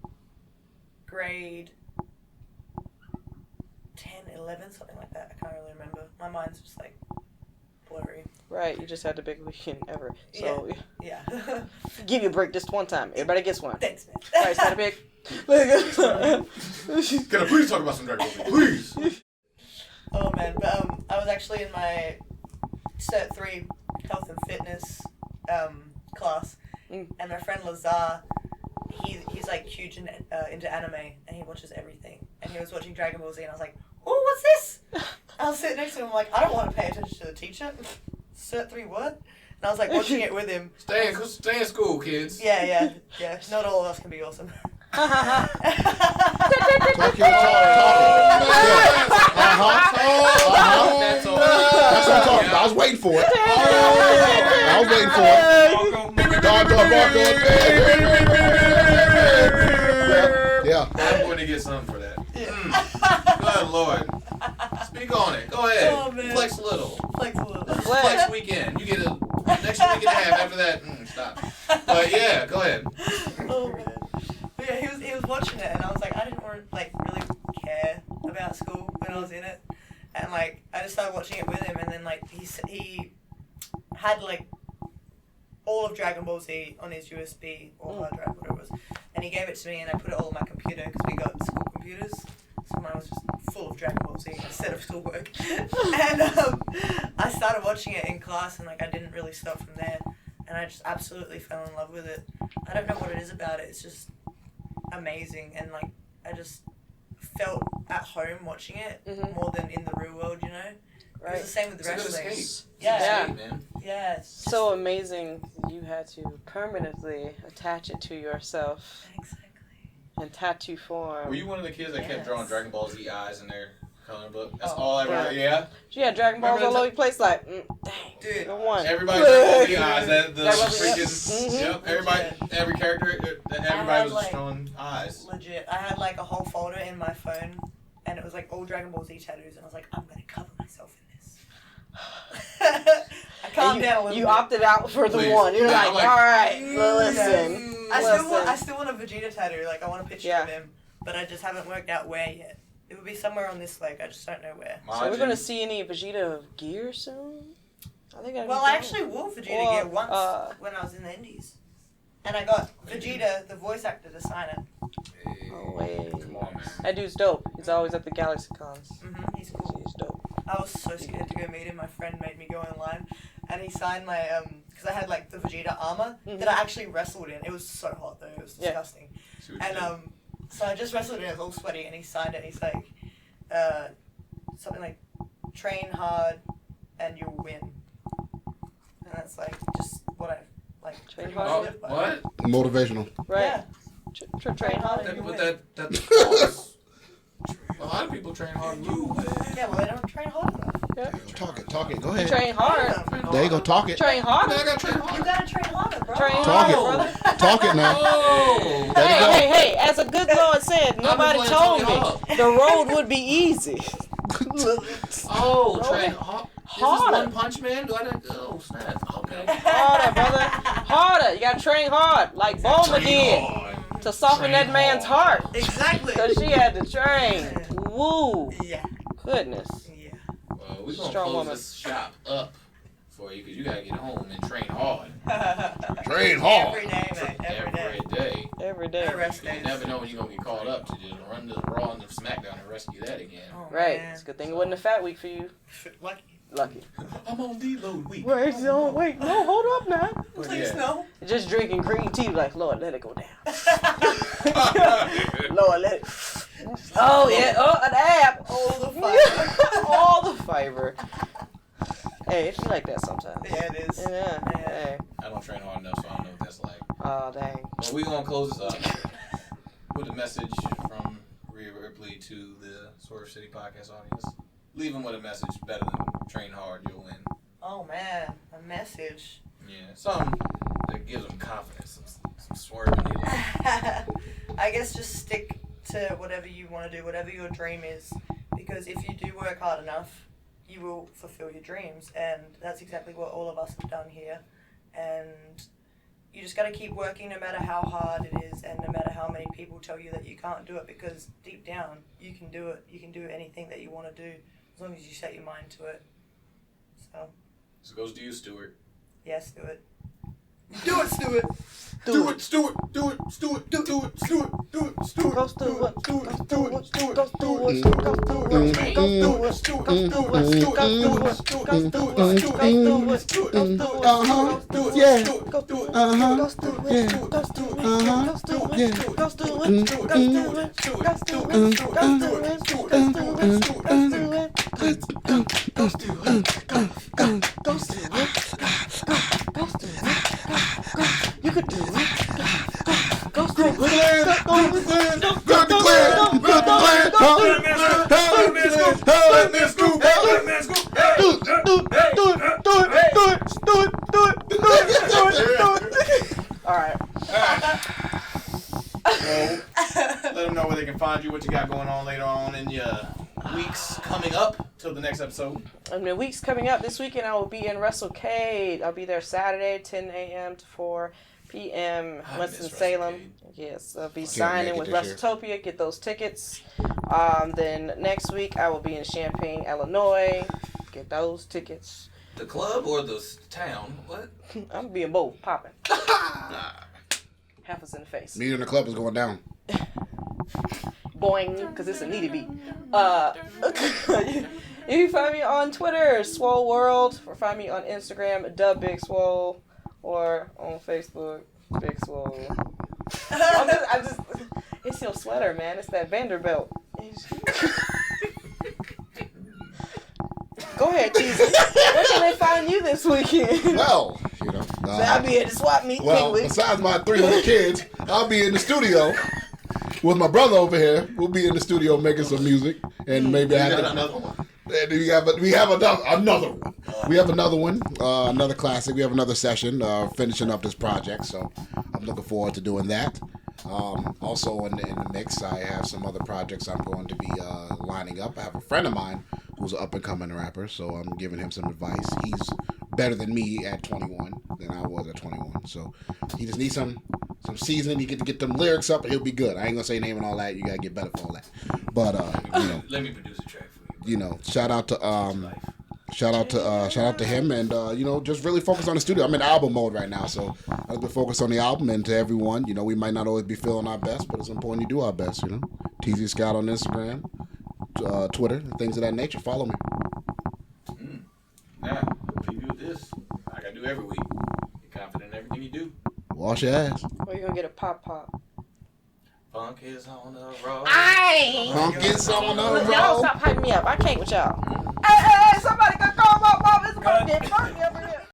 [SPEAKER 2] grade 10, 11, something like that. I can't really remember. My mind's just blurry.
[SPEAKER 4] Right, you just had the biggest weekend ever. So
[SPEAKER 2] Yeah.
[SPEAKER 4] give you a break just one time. Everybody gets one.
[SPEAKER 2] Thanks, man.
[SPEAKER 4] Sorry, it's not a big.
[SPEAKER 5] Can I please talk about some Dragon Ball Z? Please!
[SPEAKER 2] Oh man, but I was actually in my Cert 3 health and fitness class, and my friend Lazar, he's huge into anime, and he watches everything, and he was watching Dragon Ball Z, and I was like, oh, what's this? I was sitting next to him, I'm like, I don't want to pay attention to the teacher. Cert 3 what? And I was watching it with him.
[SPEAKER 5] Stay in school, kids.
[SPEAKER 2] Yeah. Not all of us can be awesome.
[SPEAKER 3] Talk your talk.
[SPEAKER 5] That's all.
[SPEAKER 3] That's what I'm talking about. I was waiting for it. Dog. Yeah.
[SPEAKER 5] I'm going to get something for that. Good Lord. Speak on it. Go ahead.
[SPEAKER 2] Oh, man.
[SPEAKER 5] Flex a little.
[SPEAKER 2] Flex a little.
[SPEAKER 5] Flex weekend. You get an extra week and a half after that. Stop. But yeah, go ahead.
[SPEAKER 2] Oh man. But yeah, he was watching it, and I was like, I didn't want to really care about school when I was in it, and I just started watching it with him, and then like he had like all of Dragon Ball Z on his USB or hard drive, whatever it was, and he gave it to me, and I put it all on my computer because we got school computers, so mine was just full of Dragon Ball Z instead of schoolwork. And I started watching it in class, and like I didn't really stop from there, and I just absolutely fell in love with it. I don't know what it is about it. It's just amazing, and like I just felt at home watching it more than in the real world, you know. Right. It was the same with the wrestling. Yeah.
[SPEAKER 4] So amazing. You had to permanently attach it to yourself.
[SPEAKER 2] Exactly.
[SPEAKER 4] In tattoo form.
[SPEAKER 5] Were you one of the kids that kept drawing Dragon Ball Z eyes in their coloring book? That's all I remember. Yeah.
[SPEAKER 4] Yeah, Dragon Balls all over the place. Like, dang,
[SPEAKER 2] dude.
[SPEAKER 4] the one.
[SPEAKER 5] Everybody drew all the eyes. The freaking. Yep. Everybody, every character, everybody was just drawing eyes.
[SPEAKER 2] Legit. I had like a whole folder in my phone, and it was like all Dragon Ball Z tattoos, and I was like, I'm gonna cover myself in this. I calmed down a little bit.
[SPEAKER 4] You opted out for the one. You're like, all right, listen.
[SPEAKER 2] I still want a Vegeta tattoo. Like, I want a picture of him, but I just haven't worked out where yet. It would be somewhere on this leg. I just don't know where.
[SPEAKER 4] So we're gonna see any Vegeta gear soon? I think.
[SPEAKER 2] I actually wore Vegeta gear once when I was in the Indies, and I got Vegeta, the voice actor, to sign it.
[SPEAKER 4] Oh wait.
[SPEAKER 5] Come on, man.
[SPEAKER 4] That dude's dope. He's always at the Galaxy Cons.
[SPEAKER 2] He's cool.
[SPEAKER 4] He's dope.
[SPEAKER 2] I was so scared to go meet him. My friend made me go online, and he signed my because I had like the Vegeta armor that I actually wrestled in. It was so hot though. It was disgusting. And so I just wrestled in. It was all sweaty, and he signed it. And he's like, something like, train hard, and you'll win. And that's like just what I like.
[SPEAKER 4] Train
[SPEAKER 2] pretty much
[SPEAKER 4] hard.
[SPEAKER 2] live by.
[SPEAKER 5] What?
[SPEAKER 3] Motivational.
[SPEAKER 4] Right.
[SPEAKER 2] Yeah.
[SPEAKER 4] Train hard.
[SPEAKER 5] That's a lot of people train hard and lose.
[SPEAKER 2] Yeah, well, they don't train hard enough.
[SPEAKER 4] Yeah.
[SPEAKER 3] Talk it. Go ahead.
[SPEAKER 4] Train hard.
[SPEAKER 3] There you go. Talk it.
[SPEAKER 4] Train harder.
[SPEAKER 5] I gotta train hard.
[SPEAKER 2] You gotta train harder, bro.
[SPEAKER 4] Train
[SPEAKER 3] Talk
[SPEAKER 4] harder,
[SPEAKER 3] it.
[SPEAKER 4] brother.
[SPEAKER 3] Talk it now.
[SPEAKER 5] Oh.
[SPEAKER 3] There you go.
[SPEAKER 4] Hey, as a good Lord said, nobody
[SPEAKER 5] playing
[SPEAKER 4] told
[SPEAKER 5] Tony
[SPEAKER 4] me the road would be easy.
[SPEAKER 5] Oh, train hard.
[SPEAKER 4] Harder.
[SPEAKER 5] Is this One Punch Man? Do I not? Oh, snap. Okay.
[SPEAKER 4] Harder, brother. Harder. You gotta train hard, like Bulma did, to soften that man's heart.
[SPEAKER 2] Exactly.
[SPEAKER 4] Because she had to train. Woo.
[SPEAKER 2] Yeah.
[SPEAKER 4] Goodness.
[SPEAKER 2] Yeah.
[SPEAKER 5] Well, we're gonna
[SPEAKER 4] Strong
[SPEAKER 5] close
[SPEAKER 4] woman.
[SPEAKER 5] this shop up for you because you gotta get home and train hard.
[SPEAKER 3] Train hard.
[SPEAKER 2] Every day, man. Every day.
[SPEAKER 4] Every day.
[SPEAKER 2] No rest
[SPEAKER 5] You
[SPEAKER 2] days.
[SPEAKER 5] never know when you're gonna get called up to just run this Raw and the Smackdown and rescue that again.
[SPEAKER 2] Oh,
[SPEAKER 4] Right.
[SPEAKER 2] man.
[SPEAKER 4] It's a good thing it wasn't a fat week for you.
[SPEAKER 2] Lucky.
[SPEAKER 4] Lucky.
[SPEAKER 5] I'm on deload week.
[SPEAKER 4] Wait, no, hold up now.
[SPEAKER 2] Please no.
[SPEAKER 4] Just drinking green tea, like, Lord, let it go down. Lord, let it. Oh, yeah. Oh, an ab.
[SPEAKER 2] All the fiber.
[SPEAKER 4] All the fiber. Hey, it be like that sometimes.
[SPEAKER 2] Yeah, it is.
[SPEAKER 4] Yeah. Hey.
[SPEAKER 5] I don't train hard enough, so I don't know what that's like.
[SPEAKER 4] Oh, dang.
[SPEAKER 5] But we're gonna close this up with a message from Rhea Ripley to the Swerve City Podcast audience. Leave them with a message better than train hard, you'll win.
[SPEAKER 2] Oh man, a message.
[SPEAKER 5] Yeah, something that gives them confidence, some swerve in their life.
[SPEAKER 2] I guess just stick to whatever you want to do, whatever your dream is, because if you do work hard enough, you will fulfill your dreams, and that's exactly what all of us have done here. And you just got to keep working no matter how hard it is, and no matter how many people tell you that you can't do it, because deep down you can do it. You can do anything that you want to do as long as you set your mind to it. So
[SPEAKER 5] it goes to you, Stewart.
[SPEAKER 2] yes, do it. Do it, Stewart.
[SPEAKER 5] Do it, Stewart. Do it, Stewart. Do it, Stewart. Do it, Stewart.
[SPEAKER 4] Go Stewart.
[SPEAKER 5] Do it, Stewart. Stewart.
[SPEAKER 4] Go Stewart. Go Stewart. Go Stewart. You could do it. Go Stewart. Alright.
[SPEAKER 5] Let them know where they can find you, what you got going on later on in your weeks coming up till the next episode.
[SPEAKER 4] In the weeks coming up, this weekend I will be in WrestleCade. I'll be there Saturday, 10 a.m. to 4 p.m.
[SPEAKER 5] I miss
[SPEAKER 4] Winston-Salem.
[SPEAKER 5] WrestleCade.
[SPEAKER 4] Yes, I'll be
[SPEAKER 3] Can't
[SPEAKER 4] signing
[SPEAKER 3] make
[SPEAKER 4] with
[SPEAKER 3] it this year.
[SPEAKER 4] WrestleTopia. Get those tickets. Then next week I will be in Champaign, Illinois. Get those tickets.
[SPEAKER 5] The club or the town? What?
[SPEAKER 4] I'm being both, popping. Half us in the face.
[SPEAKER 3] Meeting in the club is going down.
[SPEAKER 4] Boing, because it's a needy beat. You can find me on Twitter, Swole World, or find me on Instagram, Big Swole, or on Facebook, Big Swole. It's your sweater, man. It's that Vanderbilt. Go ahead, Teasy. Where can they find you this weekend?
[SPEAKER 3] Well,
[SPEAKER 4] I'll be at the swap meet.
[SPEAKER 3] Well, besides my 300 kids, I'll be in the studio with my brother over here. We'll be in the studio making some music, and maybe
[SPEAKER 7] another one.
[SPEAKER 3] We have another one. We have another one, another classic. We have another session finishing up this project, so I'm looking forward to doing that. Also in the mix, I have some other projects I'm going to be lining up. I have a friend of mine who's an up-and-coming rapper, so I'm giving him some advice. He's better than me at 21 than I was at 21, so he just needs some seasoning. He get them lyrics up, and he'll be good. I ain't gonna say name and all that. You gotta get better for all that. But
[SPEAKER 5] let me produce a track for you.
[SPEAKER 3] You know, shout out to him, and just really focus on the studio. I'm in album mode right now, so I've been focused on the album. And to everyone, we might not always be feeling our best, but it's important you do our best. Teasy and Scott on Instagram, Twitter, things of that nature. Follow me.
[SPEAKER 5] Now, leave you with this. Like I do every week. Be confident in everything you do.
[SPEAKER 3] Wash your ass.
[SPEAKER 4] Or you gonna get a pop.
[SPEAKER 5] Funk is on the road.
[SPEAKER 3] Funk is on the road.
[SPEAKER 4] Y'all stop hyping me up. I can't with y'all. Hey, somebody can call my mom. It's about to get funky over here.